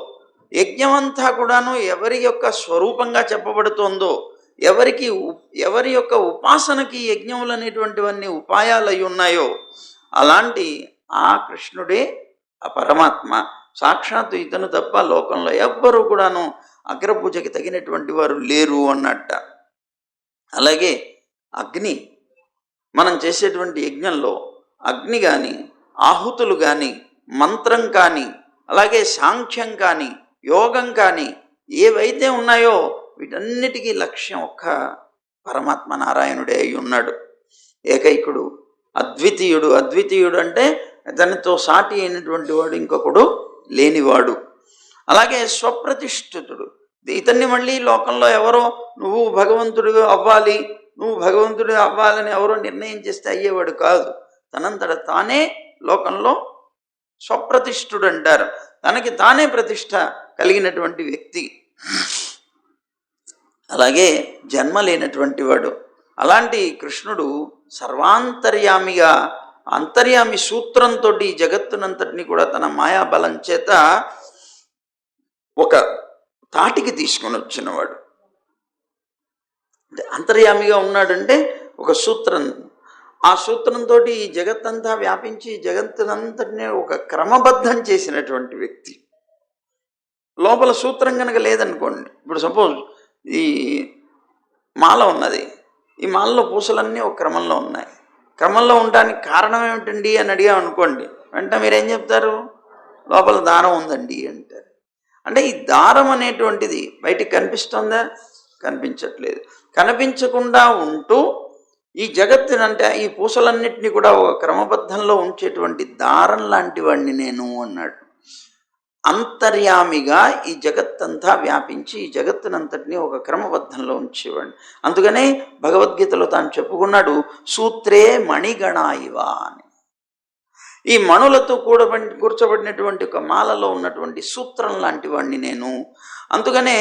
S1: యజ్ఞమంతా కూడాను ఎవరి యొక్క స్వరూపంగా చెప్పబడుతోందో, ఎవరి యొక్క ఉపాసనకి యజ్ఞములు అనేటువంటివన్నీ ఉపాయాలు అయి ఉన్నాయో అలాంటి ఆ కృష్ణుడే ఆ పరమాత్మ. సాక్షాత్తు ఇతను తప్ప లోకంలో ఎవ్వరూ కూడాను అగ్రపూజకి తగినటువంటి వారు లేరు అన్నట్ట. అలాగే అగ్ని, మనం చేసేటువంటి యజ్ఞంలో అగ్ని కానీ, ఆహుతులు కానీ, మంత్రం కానీ, అలాగే సాంఖ్యం కానీ, యోగం కానీ ఏవైతే ఉన్నాయో వీటన్నిటికీ లక్ష్యం ఒక్క పరమాత్మ నారాయణుడే అయి ఉన్నాడు. ఏకైకుడు, అద్వితీయుడు. అద్వితీయుడు అంటే తనతో సాటి అయినటువంటి వాడు ఇంకొకడు లేనివాడు. అలాగే స్వప్రతిష్ఠితుడు. ఇతన్ని మళ్ళీ లోకంలో ఎవరో నువ్వు భగవంతుడు అవ్వాలి, నువ్వు భగవంతుడు అవ్వాలని ఎవరో నిర్ణయం చేస్తే అయ్యేవాడు కాదు. తనంతట తానే లోకంలో స్వప్రతిష్ఠుడు అంటారు. తనకి తానే ప్రతిష్ట కలిగినటువంటి వ్యక్తి. అలాగే జన్మ లేనటువంటి వాడు. అలాంటి కృష్ణుడు సర్వాంతర్యామిగా, అంతర్యామి సూత్రంతో ఈ జగత్తునంతటిని కూడా తన మాయాబలం చేత ఒక తాటికి తీసుకొని వచ్చినవాడు. అంటే అంతర్యామిగా ఉన్నాడంటే ఒక సూత్రం, ఆ సూత్రంతో ఈ జగత్తంతా వ్యాపించి జగత్తునంతటినీ ఒక క్రమబద్ధం చేసినటువంటి వ్యక్తి. లోపల సూత్రం కనుక లేదనుకోండి, ఇప్పుడు సపోజ్ ఈ మాల ఉన్నది, ఈ మాలలో పూసలన్నీ ఒక క్రమంలో ఉన్నాయి. క్రమంలో ఉండడానికి కారణం ఏమిటండి అని అడిగామనుకోండి, వెంటనే మీరేం చెప్తారు? లోపల దారం ఉందండి అంటారు. అంటే ఈ దారం అనేటువంటిది బయటికి కనిపిస్తుందా? కనిపించట్లేదు. కనిపించకుండా ఉంటూ ఈ జగత్తునంటే ఈ పూసలన్నింటినీ కూడా ఒక క్రమబద్ధంలో ఉంచేటువంటి దారం లాంటి వాడిని నేను అన్నాడు. అంతర్యామిగా ఈ జగత్తంతా వ్యాపించి ఈ జగత్తునంతటినీ ఒక క్రమబద్ధంలో ఉంచేవాడిని. అందుకనే భగవద్గీతలో తాను చెప్పుకున్నాడు, సూత్రే మణిగణాయివా అని. ఈ మణులతో కూర్చబడినటువంటి ఒక మాలలో ఉన్నటువంటి సూత్రం లాంటి వాడిని నేను. అందుకనే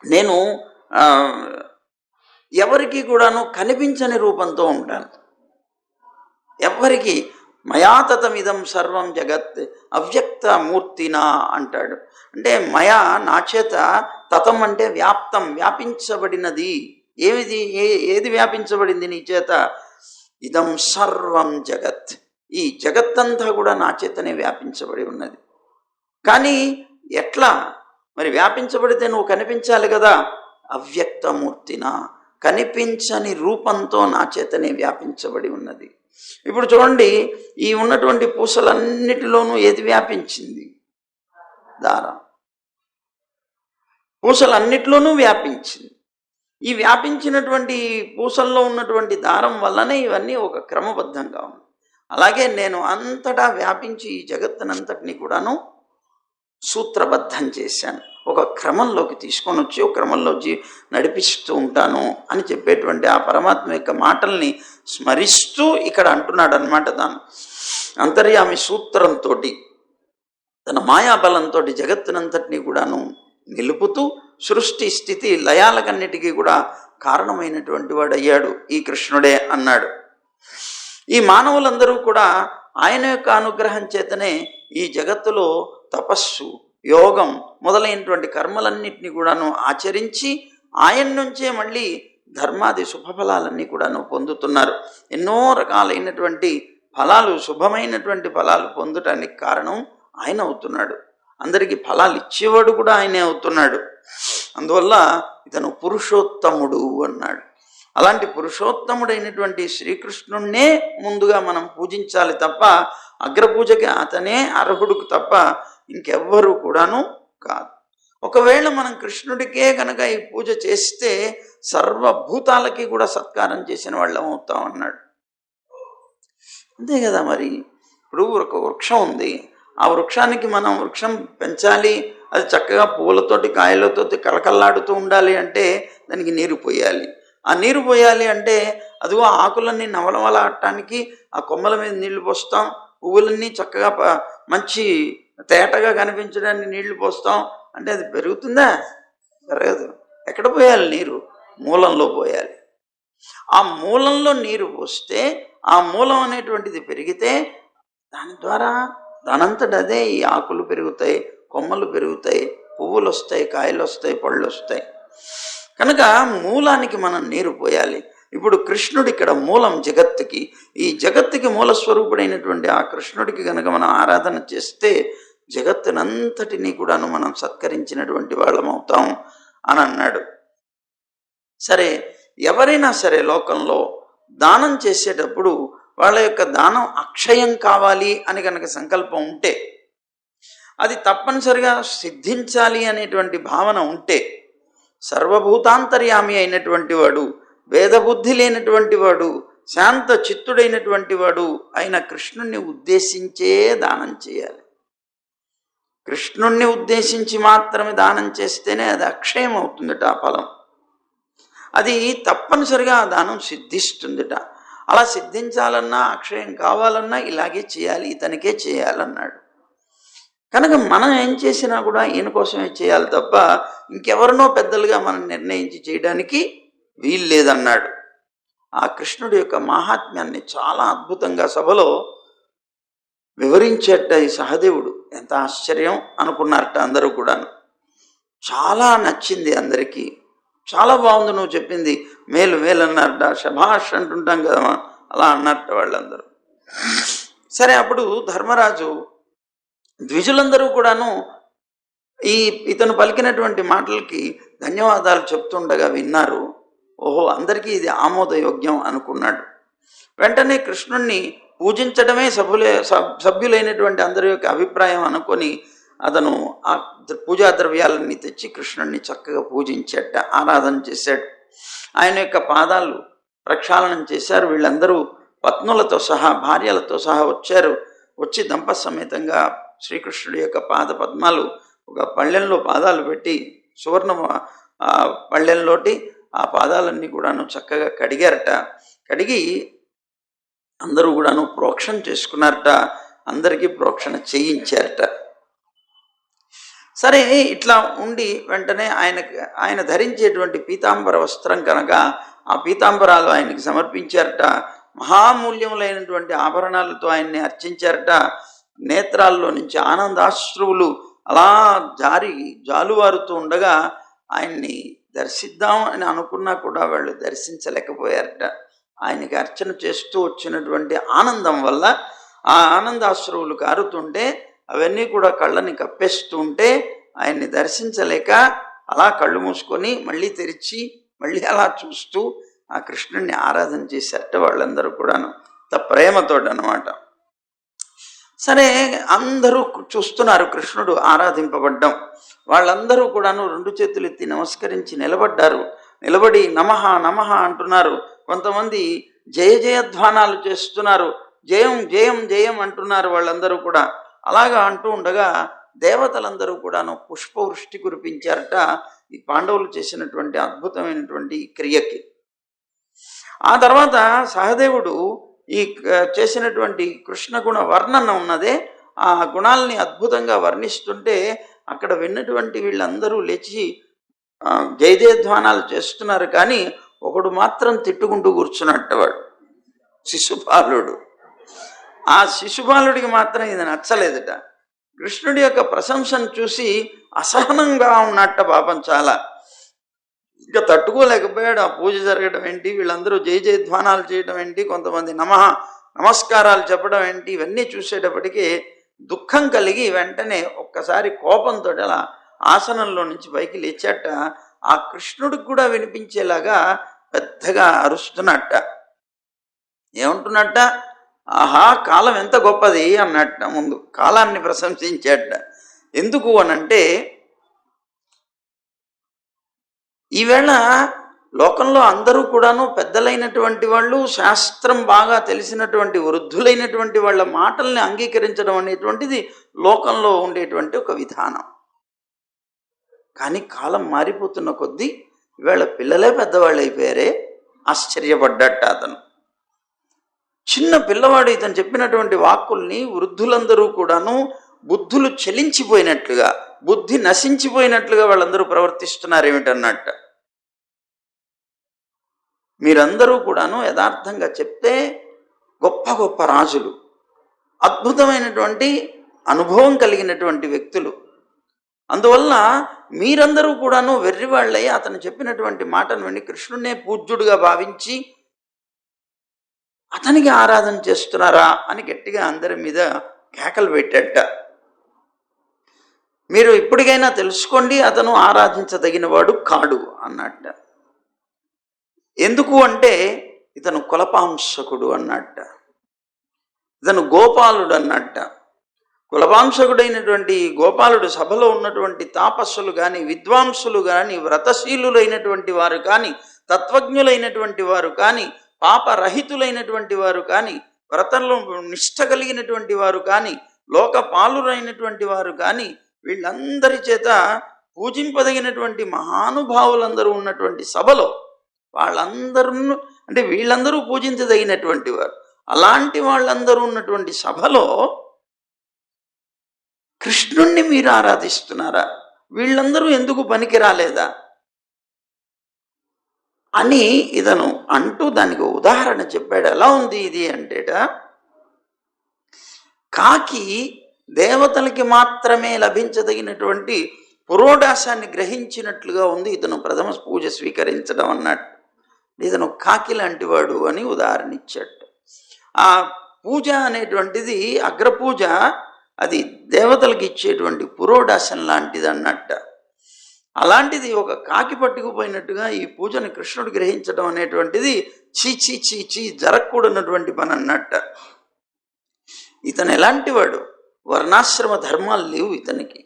S1: నేను ఎవరికి కూడాను కనిపించని రూపంతో ఉంటాను. ఎవరికి మయాతతమిదం సర్వం జగత్ అవ్యక్త మూర్తినా అంటాడు. అంటే మయా నా చేత, తతం అంటే వ్యాప్తం, వ్యాపించబడినది. ఏది వ్యాపించబడింది నీ చేత? ఇదం సర్వం జగత్, ఈ జగత్తంతా కూడా నా చేతనే వ్యాపించబడి ఉన్నది. కానీ ఎట్లా మరి వ్యాపించబడితే నువ్వు కనిపించాలి కదా. అవ్యక్తమూర్తిన, కనిపించని రూపంతో నా చేతనే వ్యాపించబడి ఉన్నది. ఇప్పుడు చూడండి, ఈ ఉన్నటువంటి పూసలన్నిటిలోనూ ఏది వ్యాపించింది? దారం. పూసలన్నిటిలోనూ వ్యాపించింది. ఈ వ్యాపించినటువంటి పూసల్లో ఉన్నటువంటి దారం వల్లనే ఇవన్నీ ఒక క్రమబద్ధంగా ఉన్నాయి. అలాగే నేను అంతటా వ్యాపించి ఈ జగత్తునంతటినీ కూడాను సూత్రబద్ధం చేశాను, ఒక క్రమంలోకి తీసుకొని వచ్చి ఒక క్రమంలో నడిపిస్తూ ఉంటాను అని చెప్పేటువంటి ఆ పరమాత్మ యొక్క మాటల్ని స్మరిస్తూ ఇక్కడ అంటున్నాడు అనమాట. తాను అంతర్యామి సూత్రంతో, తన మాయాబలంతో జగత్తునంతటినీ కూడాను నిలుపుతూ సృష్టి స్థితి లయాలకన్నిటికీ కూడా కారణమైనటువంటి వాడు అయ్యాడు ఈ కృష్ణుడే అన్నాడు. ఈ మానవులందరూ కూడా ఆయన యొక్క అనుగ్రహం చేతనే ఈ జగత్తులో తపస్సు, యోగం మొదలైనటువంటి కర్మలన్నింటినీ కూడాను ఆచరించి ఆయన నుంచే మళ్ళీ ధర్మాది శుభఫలాలన్నీ కూడాను పొందుతున్నారు. ఎన్నో రకాలైనటువంటి ఫలాలు, శుభమైనటువంటి ఫలాలు పొందటానికి కారణం ఆయన అవుతున్నాడు. అందరికీ ఫలాలు ఇచ్చేవాడు కూడా ఆయనే అవుతున్నాడు. అందువల్ల ఇతను పురుషోత్తముడు అన్నాడు. అలాంటి పురుషోత్తముడైనటువంటి శ్రీకృష్ణుణ్ణే ముందుగా మనం పూజించాలి తప్ప, అగ్రపూజకి అతనే అర్హుడుకు తప్ప ఇంకెవ్వరూ కూడాను కాదు. ఒకవేళ మనం కృష్ణుడికే కనుక ఈ పూజ చేస్తే సర్వభూతాలకి కూడా సత్కారం చేసిన వాళ్ళం అవుతాం అన్నాడు. అంతే కదా. మరి ఇప్పుడు ఒక వృక్షం ఉంది, ఆ వృక్షానికి మనం వృక్షం పెంచాలి, అది చక్కగా పూలతోటి కాయలతోటి కలకల్లాడుతూ ఉండాలి అంటే దానికి నీరు పోయాలి. ఆ నీరు పోయాలి అంటే అదిగో ఆకులన్నీ నవలవలాడటానికి ఆ కొమ్మల మీద నీళ్లు పోస్తాం, పువ్వులన్నీ చక్కగా మంచి తేటగా కనిపించడానికి నీళ్లు పోస్తాం అంటే అది పెరుగుతుందా? పెరగదు. ఎక్కడ పోయాలి నీరు? మూలంలో పోయాలి. ఆ మూలంలో నీరు పోస్తే ఆ మూలం అనేటువంటిది పెరిగితే దాని ద్వారా దానంతట అదే ఈ ఆకులు పెరుగుతాయి, కొమ్మలు పెరుగుతాయి, పువ్వులు వస్తాయి, కాయలు వస్తాయి, పళ్ళు వస్తాయి. కనుక మూలానికి మనం నీరు పోయాలి. ఇప్పుడు కృష్ణుడు ఇక్కడ మూలం జగత్తుకి. ఈ జగత్తుకి మూలస్వరూపుడైనటువంటి ఆ కృష్ణుడికి కనుక మనం ఆరాధన చేస్తే జగత్తునంతటినీ కూడాను మనం సత్కరించినటువంటి వాళ్ళం అవుతాం అని అన్నాడు. సరే, ఎవరైనా సరే లోకంలో దానం చేసేటప్పుడు వాళ్ళ యొక్క దానం అక్షయం కావాలి అని కనుక సంకల్పం ఉంటే, అది తప్పనిసరిగా సిద్ధించాలి అనేటువంటి భావన ఉంటే, సర్వభూతాంతర్యామి అయినటువంటి వాడు, వేదబుద్ధి లేనటువంటి వాడు, శాంత చిత్తుడైనటువంటి వాడు అయిన కృష్ణుణ్ణి ఉద్దేశించే దానం చేయాలి. కృష్ణుణ్ణి ఉద్దేశించి మాత్రమే దానం చేస్తేనే అది అక్షయం అవుతుందట ఆ ఫలం. అది తప్పనిసరిగా ఆ దానం సిద్ధిస్తుందిట. అలా సిద్ధించాలన్నా, అక్షయం కావాలన్నా ఇలాగే చేయాలి, ఇతనికే చేయాలన్నాడు. కనుక మనం ఏం చేసినా కూడా ఈయన కోసమే చేయాలి తప్ప ఇంకెవరినో పెద్దలుగా మనం నిర్ణయించి చేయడానికి వీలు లేదన్నాడు. ఆ కృష్ణుడి యొక్క మహాత్మ్యాన్ని చాలా అద్భుతంగా సభలో వివరించేట ఈ సహదేవుడు. ఎంత ఆశ్చర్యం అనుకున్నారట అందరూ కూడాను. చాలా నచ్చింది అందరికీ. చాలా బాగుంది నువ్వు చెప్పింది, మేలు మేలు అన్నారట. శభాష్ అంటుంటాం కదా, అలా అన్నారట వాళ్ళందరూ. సరే, అప్పుడు ధర్మరాజు ద్విజులందరూ కూడాను ఇతను పలికినటువంటి మాటలకి ధన్యవాదాలు చెప్తుండగా విన్నారు. ఓహో, అందరికీ ఇది ఆమోదయోగ్యం అనుకున్నాడు. వెంటనే కృష్ణుణ్ణి పూజించడమే సభ్యులైనటువంటి అందరి యొక్క అభిప్రాయం అనుకొని అతను ఆ పూజా ద్రవ్యాలన్నీ తెచ్చి కృష్ణుడిని చక్కగా పూజించాట, ఆరాధన చేశాడు. ఆయన యొక్క పాదాలు ప్రక్షాళనం చేశారు. వీళ్ళందరూ పత్నులతో సహా, భార్యలతో సహా వచ్చారు. వచ్చి దంపసమేతంగా శ్రీకృష్ణుడి యొక్క పాద పద్మాలు ఒక పళ్ళెంలో పాదాలు పెట్టి, సువర్ణ పళ్ళెంలోటి ఆ పాదాలన్నీ కూడాను చక్కగా కడిగారట. కడిగి అందరూ కూడాను ప్రోక్షణ చేసుకున్నారట, అందరికీ ప్రోక్షణ చేయించారట. సరే, ఇట్లా ఉండి వెంటనే ఆయన ధరించేటువంటి పీతాంబర వస్త్రం కనుక ఆ పీతాంబరాలు ఆయనకి సమర్పించారట. మహామూల్యములైనటువంటి ఆభరణాలతో ఆయన్ని అర్చించారట. నేత్రాల్లో నుంచి ఆనందాశ్రువులు అలా జాలువారుతూ ఉండగా ఆయన్ని దర్శిద్దాం అని అనుకున్నా కూడా వాళ్ళు దర్శించలేకపోయారట. ఆయనకి అర్చన చేస్తూ వచ్చినటువంటి ఆనందం వల్ల ఆ ఆనందాశ్రువులు కారుతుంటే అవన్నీ కూడా కళ్ళని కప్పేస్తూ ఉంటే ఆయన్ని దర్శించలేక అలా కళ్ళు మూసుకొని మళ్ళీ తెరిచి మళ్ళీ అలా చూస్తూ ఆ కృష్ణుడిని ఆరాధన చేశారట వాళ్ళందరూ కూడాను, ప్రేమతోటి అన్నమాట. సరే, అందరూ చూస్తున్నారు కృష్ణుడు ఆరాధింపబడ్డం. వాళ్ళందరూ కూడాను 2 చేతులు ఎత్తి నమస్కరించి నిలబడ్డారు. నిలబడి నమః నమః అంటున్నారు. కొంతమంది జయ జయధ్వానాలు చేస్తున్నారు. జయం జయం జయం అంటున్నారు వాళ్ళందరూ కూడా. అలాగా అంటూ ఉండగా దేవతలందరూ కూడాను పుష్పవృష్టి కురిపించారట ఈ పాండవులు చేసినటువంటి అద్భుతమైనటువంటి క్రియకి. ఆ తర్వాత సహదేవుడు ఈ చేసినటువంటి కృష్ణ గుణ వర్ణన ఉన్నదే, ఆ గుణాలని అద్భుతంగా వర్ణిస్తుంటే అక్కడ విన్నటువంటి వీళ్ళందరూ లేచి జయజయధ్వానాలు చేస్తున్నారు. కానీ ఒకడు మాత్రం తిట్టుకుంటూ కూర్చున్నట్టవాడు, శిశుపాలుడు. ఆ శిశుపాలుడికి మాత్రం ఇది నచ్చలేదట. కృష్ణుడి యొక్క ప్రశంసను చూసి అసహనంగా ఉన్నట్ట పాపం చాలా. ఇంకా తట్టుకోలేకపోయాడు. ఆ పూజ జరగడం ఏంటి, వీళ్ళందరూ జయ జయధ్వానాలు చేయడం ఏంటి, కొంతమంది నమస్కారాలు చెప్పడం ఏంటి, ఇవన్నీ చూసేటప్పటికీ దుఃఖం కలిగి వెంటనే ఒక్కసారి కోపంతో అలా ఆసనంలో నుంచి పైకి లేచాట. ఆ కృష్ణుడికి కూడా వినిపించేలాగా పెద్దగా అరుస్తున్నట్ట. ఏమంటున్నట్ట? ఆహా, కాలం ఎంత గొప్పది అన్నట్ట. ముందు కాలాన్ని ప్రశంసించాట. ఎందుకు అనంటే, ఈవేళ లోకంలో అందరూ కూడాను పెద్దలైనటువంటి వాళ్ళు, శాస్త్రం బాగా తెలిసినటువంటి వృద్ధులైనటువంటి వాళ్ళ మాటల్ని అంగీకరించడం అనేటువంటిది లోకంలో ఉండేటువంటి ఒక విధానం. కానీ కాలం మారిపోతున్న కొద్దీ ఈవేళ పిల్లలే పెద్దవాళ్ళు అయిపోయారే, ఆశ్చర్యపడ్డట్ట అతను. చిన్న పిల్లవాడు ఇతను చెప్పినటువంటి వాక్కుల్ని వృద్ధులందరూ కూడాను బుద్ధులు చెలించిపోయినట్లుగా, బుద్ధి నశించిపోయినట్లుగా వాళ్ళందరూ ప్రవర్తిస్తున్నారు ఏమిటన్నట్ట. మీరందరూ కూడాను యథార్థంగా చెప్తే గొప్ప గొప్ప రాజులు, అద్భుతమైనటువంటి అనుభవం కలిగినటువంటి వ్యక్తులు. అందువల్ల మీరందరూ కూడాను వెర్రివాళ్ళై అతను చెప్పినటువంటి మాటను విని కృష్ణుడినే పూజ్యుడిగా భావించి అతనికి ఆరాధన చేస్తున్నారా అని గట్టిగా అందరి మీద కేకలు పెట్టేట. మీరు ఇప్పటికైనా తెలుసుకోండి, అతను ఆరాధించదగినవాడు కాడు అన్నట్ట. ఎందుకు అంటే ఇతను కులపాంశకుడు అన్నట్ట, ఇతను గోపాలుడు అన్నట్ట. కులపాంశకుడైనటువంటి గోపాలుడు సభలో ఉన్నటువంటి తాపస్సులు కానీ, విద్వాంసులు కానీ, వ్రతశీలులైనటువంటి వారు కానీ, తత్వజ్ఞులైనటువంటి వారు కానీ, పాపరహితులైనటువంటి వారు కానీ, వ్రతంలో నిష్ఠ కలిగినటువంటి వారు కానీ, లోకపాలురైనటువంటి వారు కానీ, వీళ్ళందరి చేత పూజింపదగినటువంటి మహానుభావులందరూ ఉన్నటువంటి సభలో వాళ్ళందరూ, అంటే వీళ్ళందరూ పూజించదగినటువంటి వారు, అలాంటి వాళ్ళందరూ ఉన్నటువంటి సభలో కృష్ణుణ్ణి మీరు ఆరాధిస్తున్నారా? వీళ్ళందరూ ఎందుకు పనికి రాలేదా అని ఇతను అంటూ దానికి ఉదాహరణ చెప్పాడు. ఎలా ఉంది ఇది అంటేట, కాకి దేవతలకి మాత్రమే లభించదగినటువంటి పురోడాశాన్ని గ్రహించినట్లుగా ఉంది ఇతను ప్రథమ పూజ స్వీకరించడం అన్నట్టు. ఇతను కాకి లాంటి వాడు అని ఉదాహరణ ఇచ్చాడు. ఆ పూజ అనేటువంటిది, అగ్రపూజ, అది దేవతలకు ఇచ్చేటువంటి పురోడాశం లాంటిది అన్నట్ట. అలాంటిది ఒక కాకి పట్టుకుపోయినట్టుగా ఈ పూజను కృష్ణుడు గ్రహించడం అనేటువంటిది చీచీ చీచీ జరగకూడనటువంటి పని అన్నట్ట. ఇతను ఎలాంటి వాడు? వర్ణాశ్రమ ధర్మాలు లేవు ఇతనికి.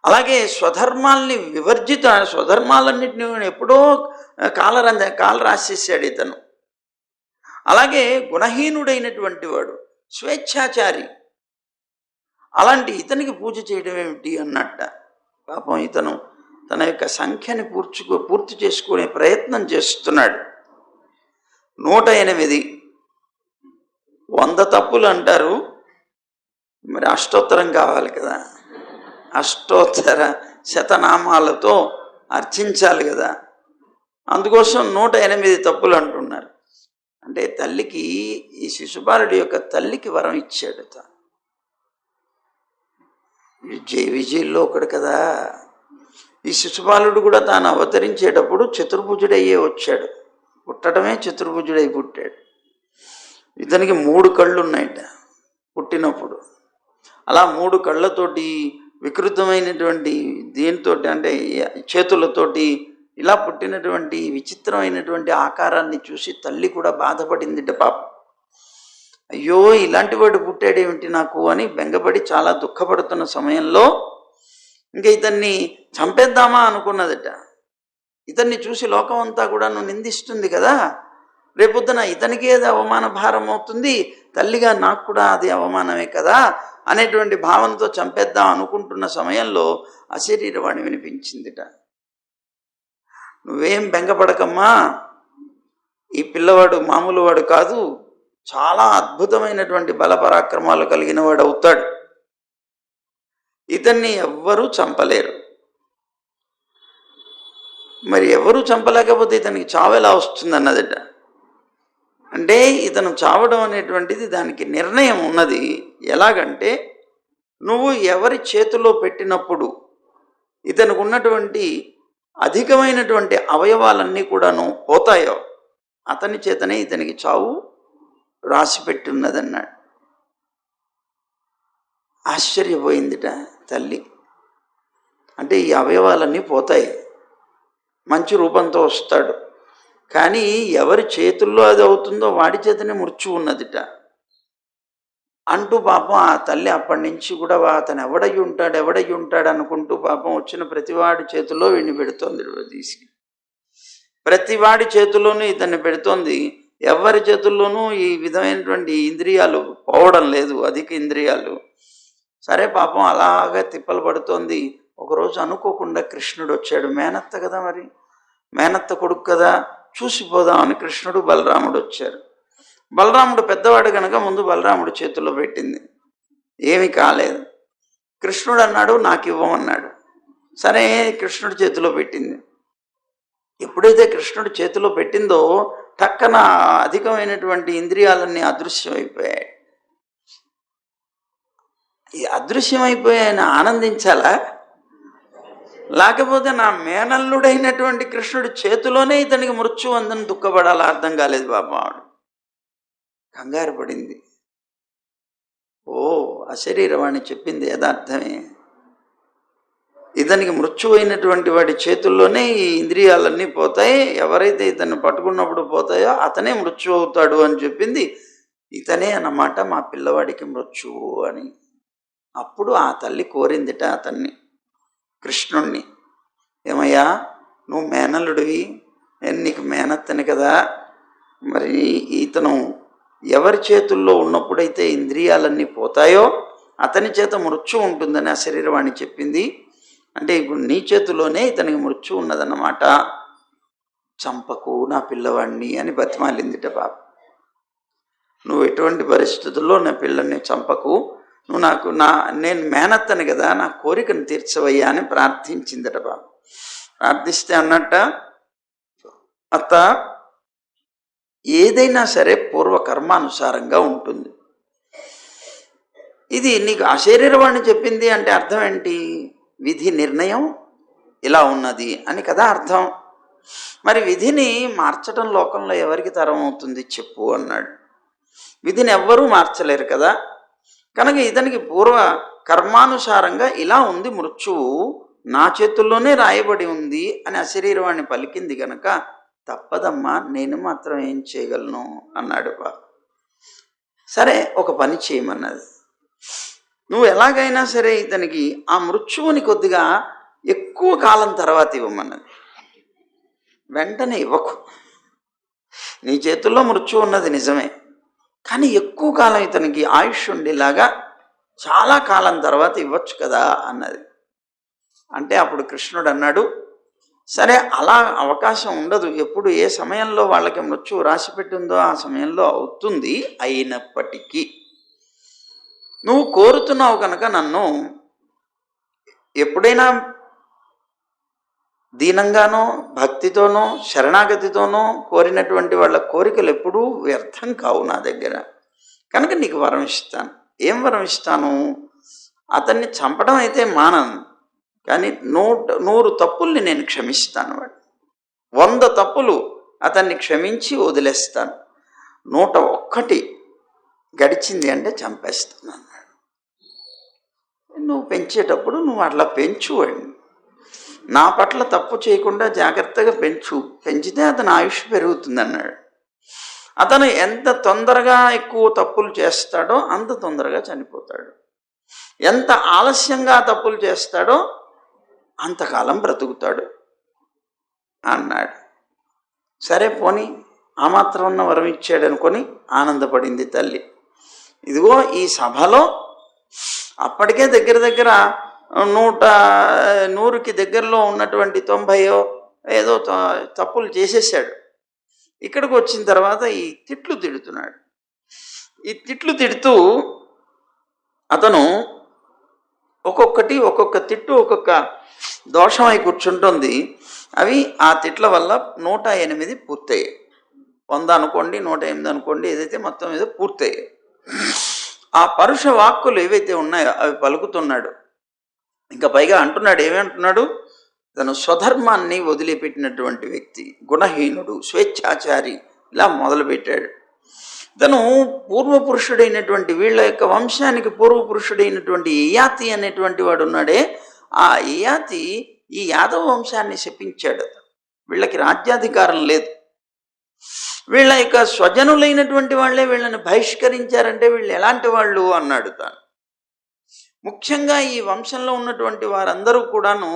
S1: అలాగే స్వధర్మాల్ని స్వధర్మాలన్నింటినీ ఎప్పుడో కాలు రాసేసాడు ఇతను. అలాగే గుణహీనుడైనటువంటి వాడు, స్వేచ్ఛాచారి, అలాంటి ఇతనికి పూజ చేయడం ఏమిటి అన్నట్ట. పాపం ఇతను తన యొక్క సంఖ్యని పూర్తి చేసుకునే ప్రయత్నం చేస్తున్నాడు. 108. 100 తప్పులు అంటారు, మరి అష్టోత్తరం కావాలి కదా, అష్టోత్తర శతనామాలతో అర్చించాలి కదా, అందుకోసం 108 తప్పులు అంటున్నారు. అంటే తల్లికి, ఈ శిశుపాలుడి యొక్క తల్లికి వరం ఇచ్చాడు. విజయుల్లో ఒకడు కదా. ఈ శిశుపాలుడు కూడా తాను అవతరించేటప్పుడు చతుర్భుజుడయ్యే వచ్చాడు. పుట్టడమే చతుర్భుజుడై పుట్టాడు. ఇతనికి 3 కళ్ళు ఉన్నాయట పుట్టినప్పుడు. అలా 3 కళ్ళతోటి వికృతమైనటువంటి దీంతో, అంటే చేతులతోటి ఇలా పుట్టినటువంటి విచిత్రమైనటువంటి ఆకారాన్ని చూసి తల్లి కూడా బాధపడిందిట పాపం. అయ్యో, ఇలాంటి వాడు పుట్టాడేమిటి నాకు అని బెంగపడి చాలా దుఃఖపడుతున్న సమయంలో ఇంకా ఇతన్ని చంపేద్దామా అనుకున్నదట. ఇతన్ని చూసి లోకం అంతా కూడా నిందిస్తుంది కదా, రేపొద్దున ఇతనికి ఏది అవమాన భారం అవుతుంది, తల్లిగా నాకు కూడా అది అవమానమే కదా అనేటువంటి భావంతో చంపేద్దాం అనుకుంటున్న సమయంలో అశరీరవాణి వినిపించిందిట. నువ్వేం బెంగపడకమ్మా, ఈ పిల్లవాడు మామూలు వాడు కాదు, చాలా అద్భుతమైనటువంటి బలపరాక్రమాలు కలిగిన వాడు అవుతాడు, ఇతన్ని ఎవ్వరూ చంపలేరు. మరి ఎవరూ చంపలేకపోతే ఇతనికి చావు ఎలా వస్తుంది అన్నదట. అంటే ఇతను చావడం అనేటువంటిది దానికి నిర్ణయం ఉన్నది. ఎలాగంటే, నువ్వు ఎవరి చేతిలో పెట్టినప్పుడు ఇతనికి ఉన్నటువంటి అధికమైనటువంటి అవయవాలన్నీ కూడాను పోతాయో అతని చేతనే ఇతనికి చావు రాసి పెట్టి ఉన్నదన్నాడు. ఆశ్చర్యపోయిందిట తల్లి. అంటే ఈ అవయవాలన్నీ పోతాయి, మంచి రూపంతో వస్తాడు, కానీ ఎవరి చేతుల్లో అది అవుతుందో వాడి చేతనే మృత్యు ఉన్నదిట అంటూ పాపం ఆ తల్లి అప్పటి నుంచి కూడా అతను ఎవడయ్యి ఉంటాడు అనుకుంటూ పాపం వచ్చిన ప్రతివాడి చేతుల్లో వీడిని పెడుతోంది. తీసుకు ప్రతివాడి చేతుల్లోనూ ఇతన్ని పెడుతోంది. ఎవరి చేతుల్లోనూ ఈ విధమైనటువంటి ఇంద్రియాలు పోవడం లేదు, అధిక ఇంద్రియాలు. సరే పాపం అలాగా తిప్పలు పడుతోంది. ఒకరోజు అనుకోకుండా కృష్ణుడు వచ్చాడు. మేనత్త కదా, మరి మేనత్త కొడుకు కదా, చూసిపోదామని కృష్ణుడు బలరాముడు వచ్చారు. బలరాముడు పెద్దవాడు కనుక ముందు బలరాముడు చేతుల్లో పెట్టింది, ఏమీ కాలేదు. కృష్ణుడు అన్నాడు నాకు ఇవ్వమన్నాడు. సరే కృష్ణుడి చేతిలో పెట్టింది. ఎప్పుడైతే కృష్ణుడి చేతిలో పెట్టిందో టక్కన అధికమైనటువంటి ఇంద్రియాలన్నీ అదృశ్యమైపోయాయి. ఈ అదృశ్యమైపోయాయని ఆనందించాలా, లేకపోతే నా మేనల్లుడైనటువంటి కృష్ణుడి చేతిలోనే ఇతనికి మృత్యు అందని దుఃఖపడాలా అర్థం కాలేదు పాపం. ఆవిడ కంగారు పడింది. ఓ, అశరీరవాణి చెప్పింది యథార్థమే, ఇతనికి మృత్యు అయినటువంటి వాడి చేతుల్లోనే ఈ ఇంద్రియాలన్నీ పోతాయి, ఎవరైతే ఇతన్ని పట్టుకున్నప్పుడు పోతాయో అతనే మృత్యు అవుతాడు అని చెప్పింది. ఇతనే అన్నమాట మా పిల్లవాడికి మృత్యువు అని. అప్పుడు ఆ తల్లి కోరిందిట అతన్ని, కృష్ణుణ్ణి, ఏమయ్యా నువ్వు మేనల్లుడివి, నేను నీకు మేనత్తని కదా, మరి ఇతను ఎవరి చేతుల్లో ఉన్నప్పుడైతే ఇంద్రియాలన్నీ పోతాయో అతని చేత మృత్యు ఉంటుందని ఆ శరీరవాణి చెప్పింది. అంటే ఇప్పుడు నీ చేతిలోనే ఇతనికి మృత్యు ఉన్నదన్నమాట, చంపకు నా పిల్లవాడిని అని బతిమాలిందిట పాప. నువ్వు ఎటువంటి పరిస్థితుల్లో నా పిల్లల్ని చంపకు, నువ్వు నేను మేనత్తని కదా, నా కోరికను తీర్చవయ్యా అని ప్రార్థించిందట బాబు. ప్రార్థిస్తే అన్నట్ట, అత్త ఏదైనా సరే పూర్వకర్మానుసారంగా ఉంటుంది. ఇది నీకు అశరీరవాణి చెప్పింది అంటే అర్థం ఏంటి, విధి నిర్ణయం ఇలా ఉన్నది అని కదా అర్థం. మరి విధిని మార్చడం లోకంలో ఎవరికి తరం అవుతుంది చెప్పు అన్నాడు. విధిని ఎవ్వరూ మార్చలేరు కదా, కనుక ఇతనికి పూర్వ కర్మానుసారంగా ఇలా ఉంది మృత్యువు, నా చేతుల్లోనే రాయబడి ఉంది అని అశరీరవాణి పలికింది కనుక తప్పదమ్మా, నేను మాత్రం ఏం చేయగలను అన్నాడు బా. సరే ఒక పని చేయమన్నది. నువ్వు ఎలాగైనా సరే ఇతనికి ఆ మృత్యువుని కొద్దిగా ఎక్కువ కాలం తర్వాత ఇవ్వమన్నది. వెంటనే ఇవ్వకు. నీ చేతుల్లో మృత్యు ఉన్నది నిజమే, కానీ ఎక్కువ కాలం ఇతనికి ఆయుష్ ఉండేలాగా చాలా కాలం తర్వాత ఇవ్వచ్చు కదా అన్నది. అంటే అప్పుడు కృష్ణుడు అన్నాడు, సరే అలా అవకాశం ఉండదు, ఎప్పుడు ఏ సమయంలో వాళ్ళకి మృత్యువు రాసిపెట్టిందో ఆ సమయంలో అవుతుంది. అయినప్పటికీ నువ్వు కోరుతున్నావు కనుక నన్ను ఎప్పుడైనా దీనంగానో భక్తితోనో శరణాగతితోనో కోరినటువంటి వాళ్ళ కోరికలు ఎప్పుడూ వ్యర్థం కావు నా దగ్గర. కనుక నీకు వరం ఇస్తాను. ఏం వరం ఇస్తాను? అతన్ని చంపడం అయితే మానను, కానీ 100 తప్పుల్ని నేను క్షమిస్తాను. వాడు 100 తప్పులు అతన్ని క్షమించి వదిలేస్తాను. 101 గడిచింది అంటే చంపేస్తాను అన్నాడు. నువ్వు పెంచేటప్పుడు నువ్వు అట్లా పెంచువాడిని, నా పట్ల తప్పు చేయకుండా జాగ్రత్తగా పెంచితే అతని ఆయుష్ పెరుగుతుంది అన్నాడు. అతను ఎంత తొందరగా ఎక్కువ తప్పులు చేస్తాడో అంత తొందరగా చనిపోతాడు, ఎంత ఆలస్యంగా తప్పులు చేస్తాడో అంతకాలం బ్రతుకుతాడు అన్నాడు. సరే పోనీ ఆ మాత్రం ఉన్న వరం ఇచ్చాడు అనుకొని ఆనందపడింది తల్లి. ఇదిగో ఈ సభలో అప్పటికే దగ్గర 100కి దగ్గరలో ఉన్నటువంటి 90 ఏదో తప్పులు చేసేసాడు. ఇక్కడికి వచ్చిన తర్వాత ఈ తిట్లు తిడుతున్నాడు. ఈ తిట్లు తిడుతూ అతను ఒక్కొక్క తిట్టు ఒక్కొక్క దోషమై కూర్చుంటుంది. అవి ఆ తిట్ల వల్ల 108 పూర్తయ్యాయి. 100 అనుకోండి, 108 అనుకోండి, ఏదైతే మొత్తం మీద పూర్తయ్యాయి. ఆ పరుష వాక్కులు ఏవైతే ఉన్నాయో అవి పలుకుతున్నాడు. ఇంకా పైగా అంటున్నాడు, ఏమంటున్నాడు? తను స్వధర్మాన్ని వదిలిపెట్టినటువంటి వ్యక్తి, గుణహీనుడు, స్వేచ్ఛాచారి, ఇలా మొదలుపెట్టాడు. తను పూర్వపురుషుడైనటువంటి వీళ్ళ యొక్క వంశానికి పూర్వపురుషుడైనటువంటి యయాతి అనేటువంటి వాడు ఉన్నాడే, ఆ యయాతి ఈ యాదవ వంశాన్ని శపించాడు. వీళ్ళకి రాజ్యాధికారం లేదు, వీళ్ళ యొక్క స్వజనులైనటువంటి వాళ్ళే వీళ్ళని బహిష్కరించారంటే వీళ్ళు ఎలాంటి వాళ్ళు అన్నాడు తాను. ముఖ్యంగా ఈ వంశంలో ఉన్నటువంటి వారందరూ కూడాను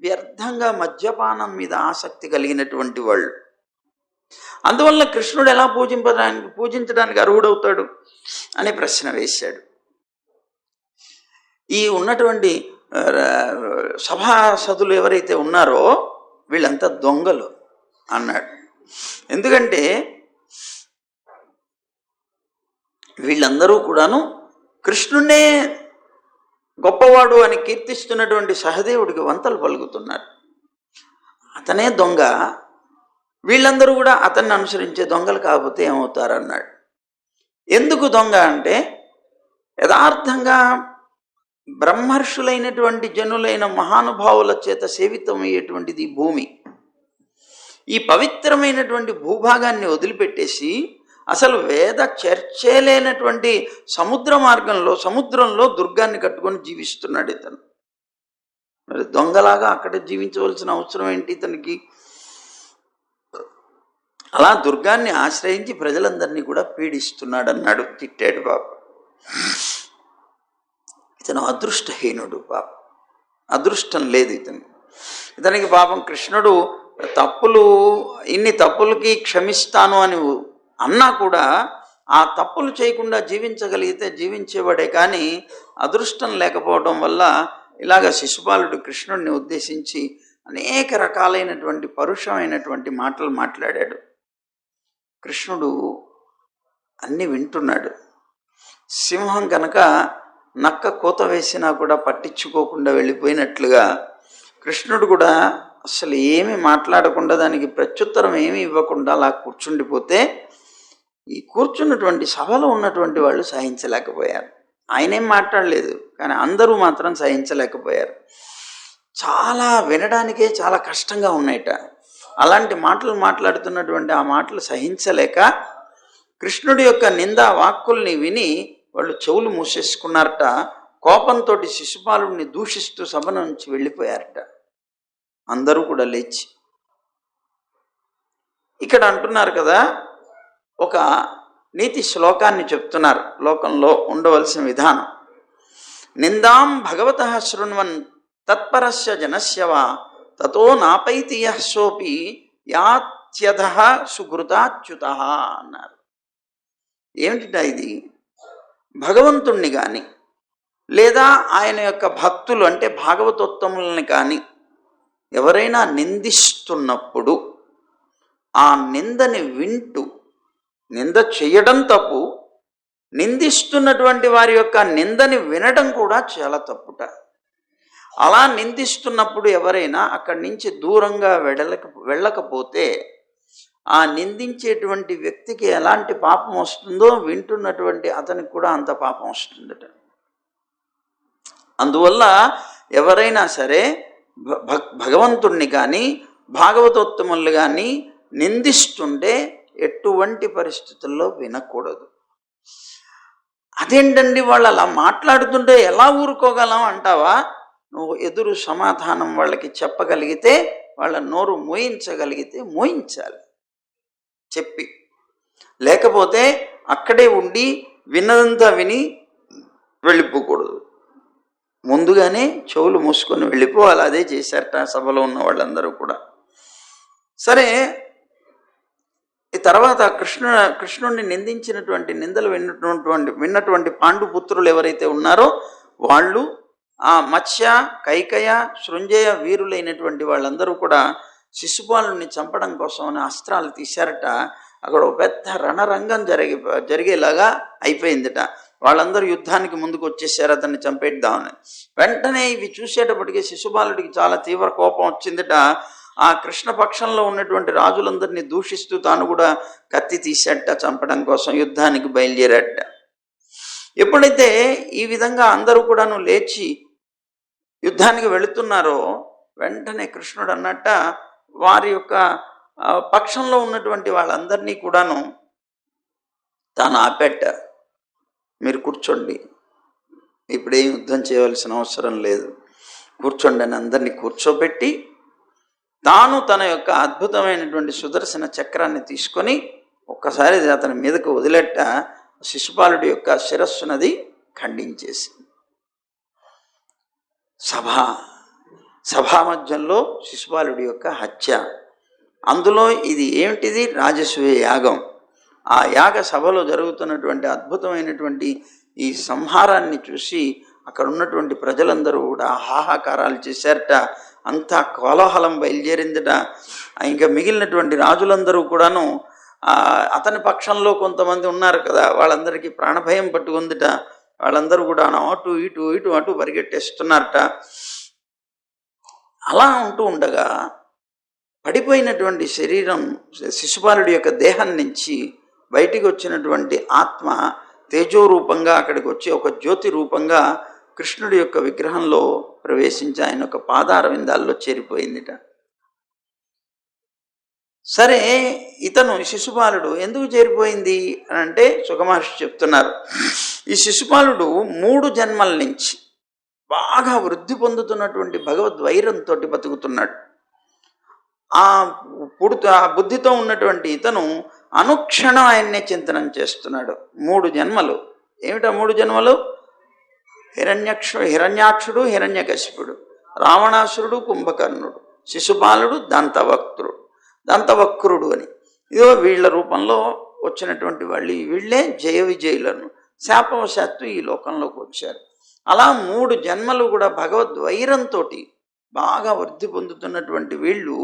S1: వ్యర్థంగా మద్యపానం మీద ఆసక్తి కలిగినటువంటి వాళ్ళు. అందువల్ల కృష్ణుడు ఎలా పూజించడానికి అర్హుడవుతాడు అనే ప్రశ్న వేశాడు. ఈ ఉన్నటువంటి సభాసదులు ఎవరైతే ఉన్నారో వీళ్ళంతా దొంగలు అన్నాడు. ఎందుకంటే వీళ్ళందరూ కూడాను కృష్ణుడే గొప్పవాడు అని కీర్తిస్తున్నటువంటి సహదేవుడికి వంతలు పలుకుతున్నారు. అతనే దొంగ, వీళ్ళందరూ కూడా అతన్ని అనుసరించే దొంగలు కాకపోతే ఏమవుతారన్నాడు. ఎందుకు దొంగ అంటే, యథార్థంగా బ్రహ్మర్షులైనటువంటి జనులైన మహానుభావుల చేత సేవితమయ్యేటువంటిది భూమి. ఈ పవిత్రమైనటువంటి భూభాగాన్ని వదిలిపెట్టేసి అసలు వేద చర్చే లేనటువంటి సముద్రంలో దుర్గాన్ని కట్టుకొని జీవిస్తున్నాడు ఇతను. మరి దొంగలాగా అక్కడ జీవించవలసిన అవసరం ఏంటి ఇతనికి? అలా దుర్గాన్ని ఆశ్రయించి ప్రజలందరినీ కూడా పీడిస్తున్నాడు అన్నాడు, తిట్టాడు బాబు. ఇతను అదృష్టహీనుడు పాప, అదృష్టం లేదు ఇతనికి పాపం. కృష్ణుడు ఇన్ని తప్పులకి క్షమిస్తాను అని అన్నా కూడా ఆ తప్పులు చేయకుండా జీవించగలిగితే జీవించేవాడే, కానీ అదృష్టం లేకపోవడం వల్ల ఇలాగ శిశుపాలుడు కృష్ణుడిని ఉద్దేశించి అనేక రకాలైనటువంటి పరుషమైనటువంటి మాటలు మాట్లాడాడు. కృష్ణుడు అన్నీ వింటున్నాడు. సింహం కనుక నక్క కూత వేసినా కూడా పట్టించుకోకుండా వెళ్ళిపోయినట్లుగా కృష్ణుడు కూడా అసలు ఏమీ మాట్లాడకుండా, దానికి ప్రత్యుత్తరం ఏమీ ఇవ్వకుండా అలా కూర్చుండిపోతే ఈ కూర్చున్నటువంటి సభలో ఉన్నటువంటి వాళ్ళు సహించలేకపోయారు. ఆయనేం మాట్లాడలేదు, కానీ అందరూ మాత్రం సహించలేకపోయారు. చాలా వినడానికే చాలా కష్టంగా ఉన్నాయట. అలాంటి మాటలు మాట్లాడుతున్నటువంటి ఆ మాటలు సహించలేక కృష్ణుడి యొక్క నిందా వాక్కుల్ని విని వాళ్ళు చెవులు మూసేసుకున్నారట. కోపంతో శిశుపాలుడిని దూషిస్తూ సభ నుంచి వెళ్ళిపోయారట. అందరూ కూడా లేచి ఇక్కడ అంటున్నారు కదా, ఒక నీతి శ్లోకాన్ని చెప్తున్నారు లోకంలో ఉండవలసిన విధానం. నిందాం భగవతః శృణ్వన్ తత్పరస్య జనస్య వా తతో నాపైతి యః సోపి యాత్యధః సుకృతాచ్యుతః అన్నారు. ఏమిటిటా ఇది? భగవంతుణ్ణి కానీ లేదా ఆయన యొక్క భక్తులు అంటే భాగవతోత్తములని కానీ ఎవరైనా నిందిస్తున్నప్పుడు ఆ నిందని వింటూ, నింద చెయ్యడం తప్పు, నిందిస్తున్నటువంటి వారి యొక్క నిందని వినడం కూడా చాలా తప్పుట. అలా నిందిస్తున్నప్పుడు ఎవరైనా అక్కడి నుంచి దూరంగా వెళ్ళకపోతే ఆ నిందించేటువంటి వ్యక్తికి ఎలాంటి పాపం వస్తుందో వింటున్నటువంటి అతనికి కూడా అంత పాపం వస్తుందట. అందువల్ల ఎవరైనా సరే భగవంతుణ్ణి కానీ భాగవతోత్తములు కానీ నిందిస్తుంటే ఎటువంటి పరిస్థితుల్లో వినకూడదు. అదేంటండి వాళ్ళు అలా మాట్లాడుతుంటే ఎలా ఊరుకోగలం అంటావా? నువ్వు ఎదురు సమాధానం వాళ్ళకి చెప్పగలిగితే, వాళ్ళ నోరు మోయించగలిగితే మోయించాలి చెప్పి. లేకపోతే అక్కడే ఉండి విన్నదంతా విని వెళ్ళిపోకూడదు. ముందుగానే చెవులు మూసుకొని వెళ్ళిపోవాలి. అదే చేశారట సభలో ఉన్న వాళ్ళందరూ కూడా. సరే, ఈ తర్వాత కృష్ణుడిని నిందించినటువంటి నిందలు విన్నటువంటి పాండుపుత్రులు ఎవరైతే ఉన్నారో వాళ్ళు ఆ మత్స్య, కైకయ, సృంజయ వీరులైనటువంటి వాళ్ళందరూ కూడా శిశుపాలుని చంపడం కోసం అస్త్రాలు తీశారట. అక్కడ ఒక పెద్ద రణరంగం జరిగేలాగా అయిపోయిందట. వాళ్ళందరూ యుద్ధానికి ముందుకు వచ్చేసారు అతన్ని చంపేద్దామని. వెంటనే ఇవి చూసేటప్పటికీ శిశుపాలుడికి చాలా తీవ్ర కోపం వచ్చిందట. ఆ కృష్ణపక్షంలో ఉన్నటువంటి రాజులందరినీ దూషిస్తూ తాను కూడా కత్తి తీసేట చంపడం కోసం యుద్ధానికి బయలుదేరాట. ఎప్పుడైతే ఈ విధంగా అందరూ కూడాను లేచి యుద్ధానికి వెళుతున్నారో వెంటనే కృష్ణుడు అన్నట్ట వారి యొక్క పక్షంలో ఉన్నటువంటి వాళ్ళందరినీ కూడాను తాను ఆపెట్ట. మీరు కూర్చోండి, ఇప్పుడేం యుద్ధం చేయవలసిన అవసరం లేదు, కూర్చోండి అని అందరినీ కూర్చోబెట్టి తాను తన యొక్క అద్భుతమైనటువంటి సుదర్శన చక్రాన్ని తీసుకొని ఒక్కసారి అతని మీదకు వదిలేట శిశుపాలుడి యొక్క శిరస్సునది ఖండించేసి సభా మధ్యంలో శిశుపాలుడి యొక్క హత్య. అందులో ఇది ఏమిటిది? రాజసూయ యాగం. ఆ యాగ సభలో జరుగుతున్నటువంటి అద్భుతమైనటువంటి ఈ సంహారాన్ని చూసి అక్కడ ఉన్నటువంటి ప్రజలందరూ కూడా హాహాకారాలు చేశారట. అంతా కోలాహలం బయలుదేరిందట. ఇంకా మిగిలినటువంటి రాజులందరూ కూడాను అతని పక్షంలో కొంతమంది ఉన్నారు కదా, వాళ్ళందరికీ ప్రాణభయం పట్టుకుందిట. వాళ్ళందరూ కూడా అటు ఇటు ఇటు అటు పరిగెట్టేస్తున్నారట. అలా ఉంటూ ఉండగా పడిపోయినటువంటి శరీరం శిశుపాలుడి యొక్క దేహం నుంచి బయటికి వచ్చినటువంటి ఆత్మ తేజోరూపంగా అక్కడికి వచ్చి ఒక జ్యోతి రూపంగా కృష్ణుడి యొక్క విగ్రహంలో ప్రవేశించి ఆయన యొక్క పాదారవిందాల్లో చేరిపోయిందిట. సరే, ఇతను శిశుపాలుడు ఎందుకు చేరిపోయింది అని అంటే సుఖమహర్షి చెప్తున్నారు. ఈ శిశుపాలుడు 3 జన్మల నుంచి బాగా వృద్ధి పొందుతున్నటువంటి భగవద్వైరంతో బతుకుతున్నాడు. ఆ బుద్ధితో ఉన్నటువంటి ఇతను అనుక్షణం ఆయన్నే చింతనం చేస్తున్నాడు. 3 జన్మలు. ఏమిటా 3 జన్మలు? హిరణ్యాక్షుడు, హిరణ్యకశిపుడు, రావణాసురుడు, కుంభకర్ణుడు, శిశుపాలుడు, దంతవక్రుడు అని. ఇదో వీళ్ళ రూపంలో వచ్చినటువంటి వాళ్ళు. వీళ్ళే జయ విజయులను శాపవశాత్తు ఈ లోకంలోకి వచ్చారు. అలా 3 జన్మలు కూడా భగవద్వైరంతో బాగా వృద్ధి పొందుతున్నటువంటి వీళ్ళు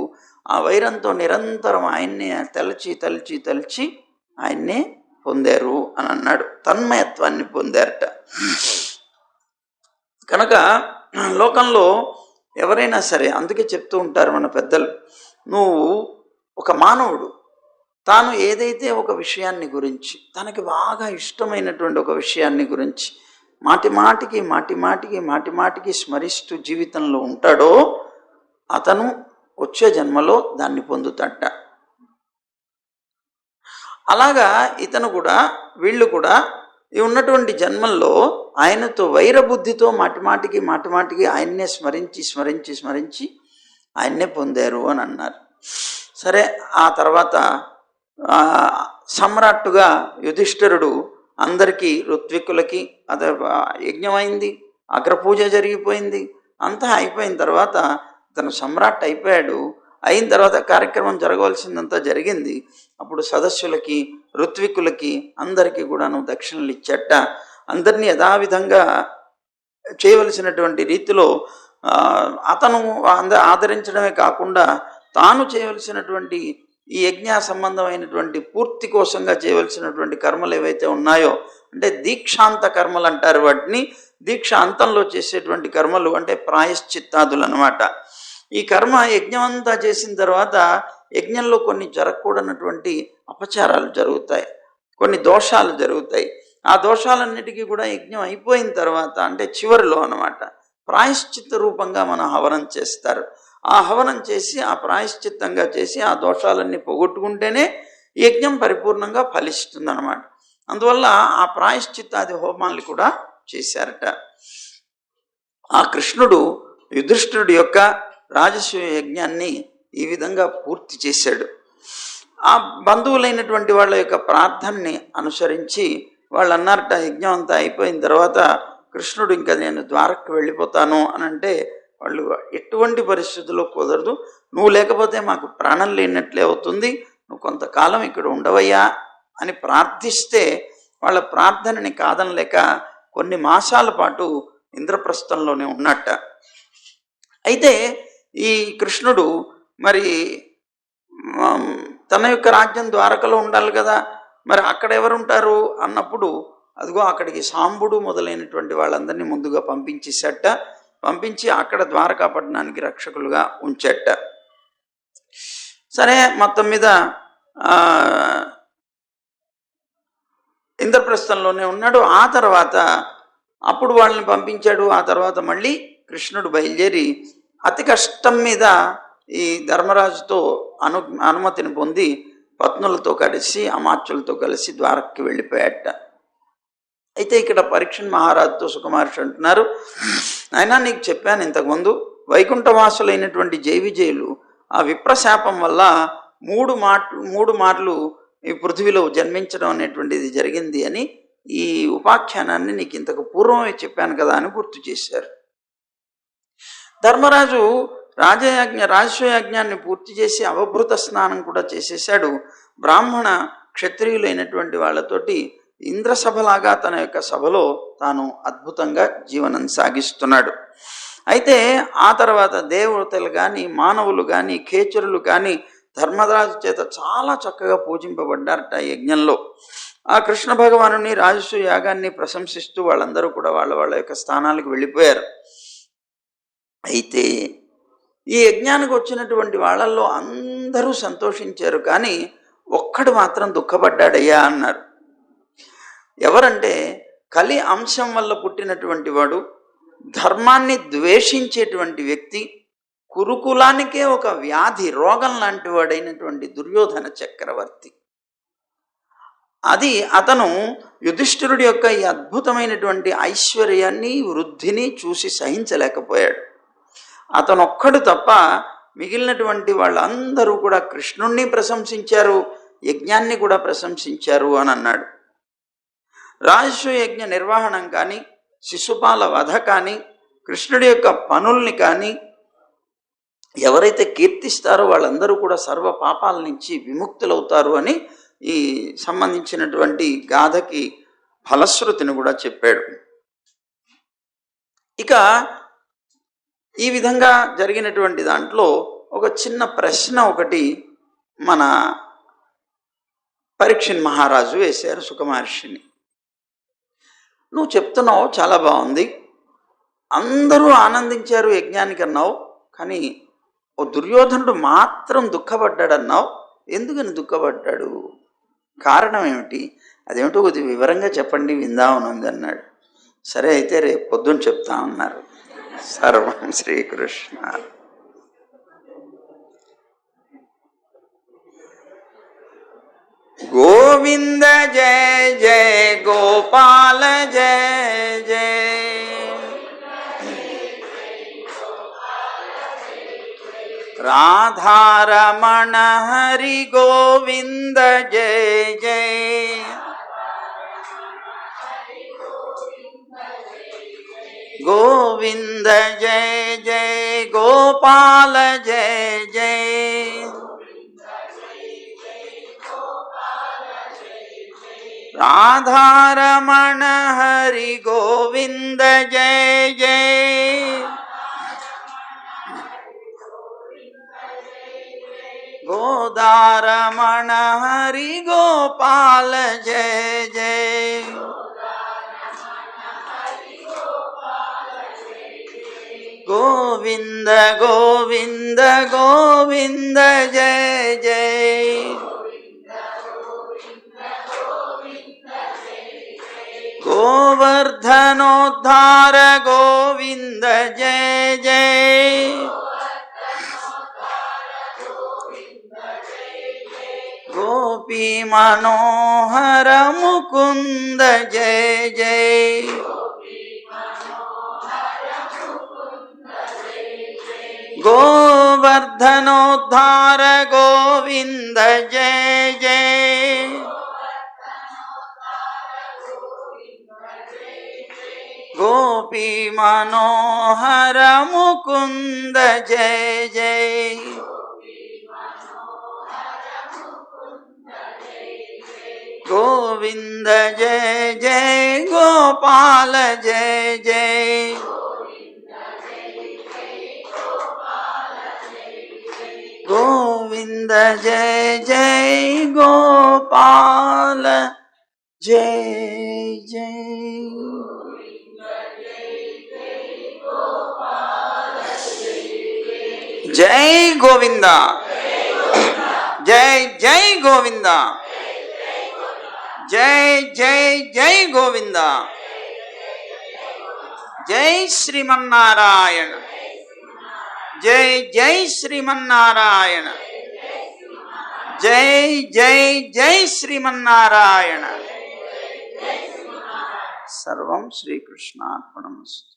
S1: ఆ వైరంతో నిరంతరం ఆయన్నే తలచి ఆయన్నే పొందారు అని అన్నాడు. తన్మయత్వాన్ని పొందారట. కనుక లోకంలో ఎవరైనా సరే అందుకే చెప్తూ ఉంటారు మన పెద్దలు, నువ్వు ఒక మానవుడు తాను ఏదైతే ఒక విషయాన్ని గురించి తనకి బాగా ఇష్టమైనటువంటి ఒక విషయాన్ని గురించి మాటి మాటికి స్మరిస్తూ జీవితంలో ఉంటాడో అతను వచ్చే జన్మలో దాన్ని పొందుతాట. అలాగా ఇతను కూడా వీళ్ళు కూడా ఈ ఉన్నటువంటి జన్మల్లో ఆయనతో వైరబుద్ధితో మాటిమాటికి ఆయన్నే స్మరించి ఆయన్నే పొందారు అని అన్నారు. సరే, ఆ తర్వాత సమ్రాట్టుగా యుధిష్ఠిరుడు అందరికీ ఋత్విక్కులకి యజ్ఞమైంది. అగ్రపూజ జరిగిపోయింది, అంతా అయిపోయిన తర్వాత తను సమ్రాట్ అయిపోయాడు. అయిన తర్వాత కార్యక్రమం జరగవలసిందంతా జరిగింది. అప్పుడు సదస్సులకి, ఋత్వికులకి అందరికీ కూడాను దక్షిణలు ఇచ్చట. అందరినీ యథావిధంగా చేయవలసినటువంటి రీతిలో అతను ఆదరించడమే కాకుండా తాను చేయవలసినటువంటి ఈ యజ్ఞ సంబంధమైనటువంటి పూర్తి కోసంగా చేయవలసినటువంటి కర్మలు ఏవైతే ఉన్నాయో, అంటే దీక్షాంత కర్మలు అంటారు వాటిని. దీక్ష అంతంలో చేసేటువంటి కర్మలు అంటే ప్రాయశ్చిత్తాదులు అన్నమాట. ఈ కర్మ యజ్ఞం అంతా చేసిన తర్వాత యజ్ఞంలో కొన్ని జరగకూడనటువంటి అపచారాలు జరుగుతాయి, కొన్ని దోషాలు జరుగుతాయి. ఆ దోషాలన్నిటికీ కూడా యజ్ఞం అయిపోయిన తర్వాత అంటే చివరిలో అన్నమాట ప్రాయశ్చిత్త రూపంగా మనం హవనం చేస్తారు. ఆ హవనం చేసి ఆ ప్రాయశ్చిత్తంగా చేసి ఆ దోషాలన్నీ పోగొట్టుకుంటేనే యజ్ఞం పరిపూర్ణంగా ఫలిస్తుంది అన్నమాట. అందువల్ల ఆ ప్రాయశ్చిత్తాది హోమాల్ని కూడా చేశారట. ఆ కృష్ణుడు యుధిష్ఠిరుడి యొక్క రాజసూయ యజ్ఞాన్ని ఈ విధంగా పూర్తి చేశాడు. ఆ బంధువులైనటువంటి వాళ్ళ యొక్క ప్రార్థనని అనుసరించి వాళ్ళు అన్నారట, యజ్ఞం అంతా అయిపోయిన తర్వాత కృష్ణుడు ఇంకా నేను ద్వారకకు వెళ్ళిపోతాను అని అంటే, వాళ్ళు ఎటువంటి పరిస్థితుల్లో కుదరదు, నువ్వు లేకపోతే మాకు ప్రాణం లేనట్లే అవుతుంది, నువ్వు కొంతకాలం ఇక్కడ ఉండవయ్యా అని ప్రార్థిస్తే వాళ్ళ ప్రార్థనని కాదనలేక కొన్ని మాసాల పాటు ఇంద్రప్రస్థంలోనే ఉన్నట్ట. అయితే ఈ కృష్ణుడు మరి తన యొక్క రాజ్యం ద్వారకలో ఉండాలి కదా, మరి అక్కడ ఎవరుంటారు అన్నప్పుడు అదిగో అక్కడికి సాంబుడు మొదలైనటువంటి వాళ్ళందరినీ ముందుగా పంపించేసట. పంపించి అక్కడ ద్వారకాపట్నానికి రక్షకులుగా ఉంచట. సరే, మొత్తం మీద ఇంద్రప్రస్థంలోనే ఉన్నాడు. ఆ తర్వాత అప్పుడు వాళ్ళని పంపించాడు. ఆ తర్వాత మళ్ళీ కృష్ణుడు బయలుదేరి అతి కష్టం మీద ఈ ధర్మరాజుతో అనుమతిని పొంది పత్నులతో కలిసి అమాత్యులతో కలిసి ద్వారకకి వెళ్ళిపోయాట. అయితే ఇక్కడ పరీక్షణ్ మహారాజుతో సుకుమారుషి అంటున్నారు, అయినా నీకు చెప్పాను ఇంతకుముందు, వైకుంఠవాసులైనటువంటి జై విజయులు ఆ విప్రశాపం వల్ల మూడు మార్లు ఈ పృథ్వీలో జన్మించడం అనేటువంటిది జరిగింది అని ఈ ఉపాఖ్యానాన్ని నీకు ఇంతకు పూర్వమే చెప్పాను కదా అని గుర్తు చేశారు. ధర్మరాజు రాజసూయాజ్ఞాన్ని పూర్తి చేసి అవభృత స్నానం కూడా చేసేశాడు. బ్రాహ్మణ క్షత్రియులైనటువంటి వాళ్ళతోటి ఇంద్రసభలాగా తన యొక్క సభలో తాను అద్భుతంగా జీవనం సాగిస్తున్నాడు. అయితే ఆ తర్వాత దేవతలు కానీ మానవులు కానీ ఖేచరులు కానీ ధర్మరాజు చేత చాలా చక్కగా పూజింపబడ్డారట యజ్ఞంలో. ఆ కృష్ణ భగవానుని రాజసూయ యాగాన్ని ప్రశంసిస్తూ వాళ్ళందరూ కూడా వాళ్ళ వాళ్ళ యొక్క స్థానాలకు వెళ్ళిపోయారు. అయితే ఈ యజ్ఞానికి వచ్చినటువంటి వాళ్ళల్లో అందరూ సంతోషించారు, కానీ ఒక్కడు మాత్రం దుఃఖపడ్డాడయ్యా అన్నారు. ఎవరంటే కలి అంశం వల్ల పుట్టినటువంటి వాడు, ధర్మాన్ని ద్వేషించేటువంటి వ్యక్తి, కురుకులానికే ఒక వ్యాధి రోగం లాంటి వాడైనటువంటి దుర్యోధన చక్రవర్తి. అతను యుధిష్ఠిరుడి యొక్క ఈ అద్భుతమైనటువంటి ఐశ్వర్యాన్ని వృద్ధిని చూసి సహించలేకపోయాడు. అతనొక్కడు తప్ప మిగిలినటువంటి వాళ్ళందరూ కూడా కృష్ణుణ్ణి ప్రశంసించారు, యజ్ఞాన్ని కూడా ప్రశంసించారు అని అన్నాడు. రాజసూయ యజ్ఞ నిర్వహణం కానీ, శిశుపాల వధ కానీ, కృష్ణుడి యొక్క పనుల్ని కానీ ఎవరైతే కీర్తిస్తారో వాళ్ళందరూ కూడా సర్వ పాపాల నుంచి విముక్తులవుతారు అని ఈ సంబంధించినటువంటి గాథకి ఫలశ్రుతిని కూడా చెప్పాడు. ఇక ఈ విధంగా జరిగినటువంటి దాంట్లో ఒక చిన్న ప్రశ్న ఒకటి మన పరీక్షణ్ మహారాజు వేశారు సుఖమహర్షిని. నువ్వు చెప్తున్నావు చాలా బాగుంది, అందరూ ఆనందించారు యజ్ఞానికి అన్నావు, కానీ ఓ దుర్యోధనుడు మాత్రం దుఃఖపడ్డాడన్నావు, ఎందుకని దుఃఖపడ్డాడు, కారణం ఏమిటి, అదేమిటో కొద్దిగా వివరంగా చెప్పండి విందామనుంది అన్నాడు. సరే అయితే రేపు పొద్దున్న చెప్తా ఉన్నారు. సర్వం శ్రీకృష్ణ. గోవింద జయ జయ గోపాల జయ జయ, రాధారమణ హరి గోవింద జయ జయ, గోవింద జయ జయ గోపాల జయ జయ రాధారమణ హరి గోవింద జయ జయ గోదారమణ హరి గోపాల జయ జయ గోవింద గోవింద గోవింద జయ జయ గోవర్ధనోద్ధార గోవింద జయ జయ గోపీ మనోహర ముకుంద జయ జయ గోవర్ధనోద్ధార గోవింద జయ జయ గోపీ మనోహర ముకుంద జయ జయ గోవింద జయ జయ గోపాల జయ జయ గోవింద జయ జయ గోపాల జయ జయ జై గోవింద జై జై గోవింద జై జై జై గోవింద జై శ్రీమన్నారాయణ జై జై శ్రీమన్నారాయణ జై జై జై శ్రీమన్నారాయణ సర్వం శ్రీకృష్ణార్పణమస్తు.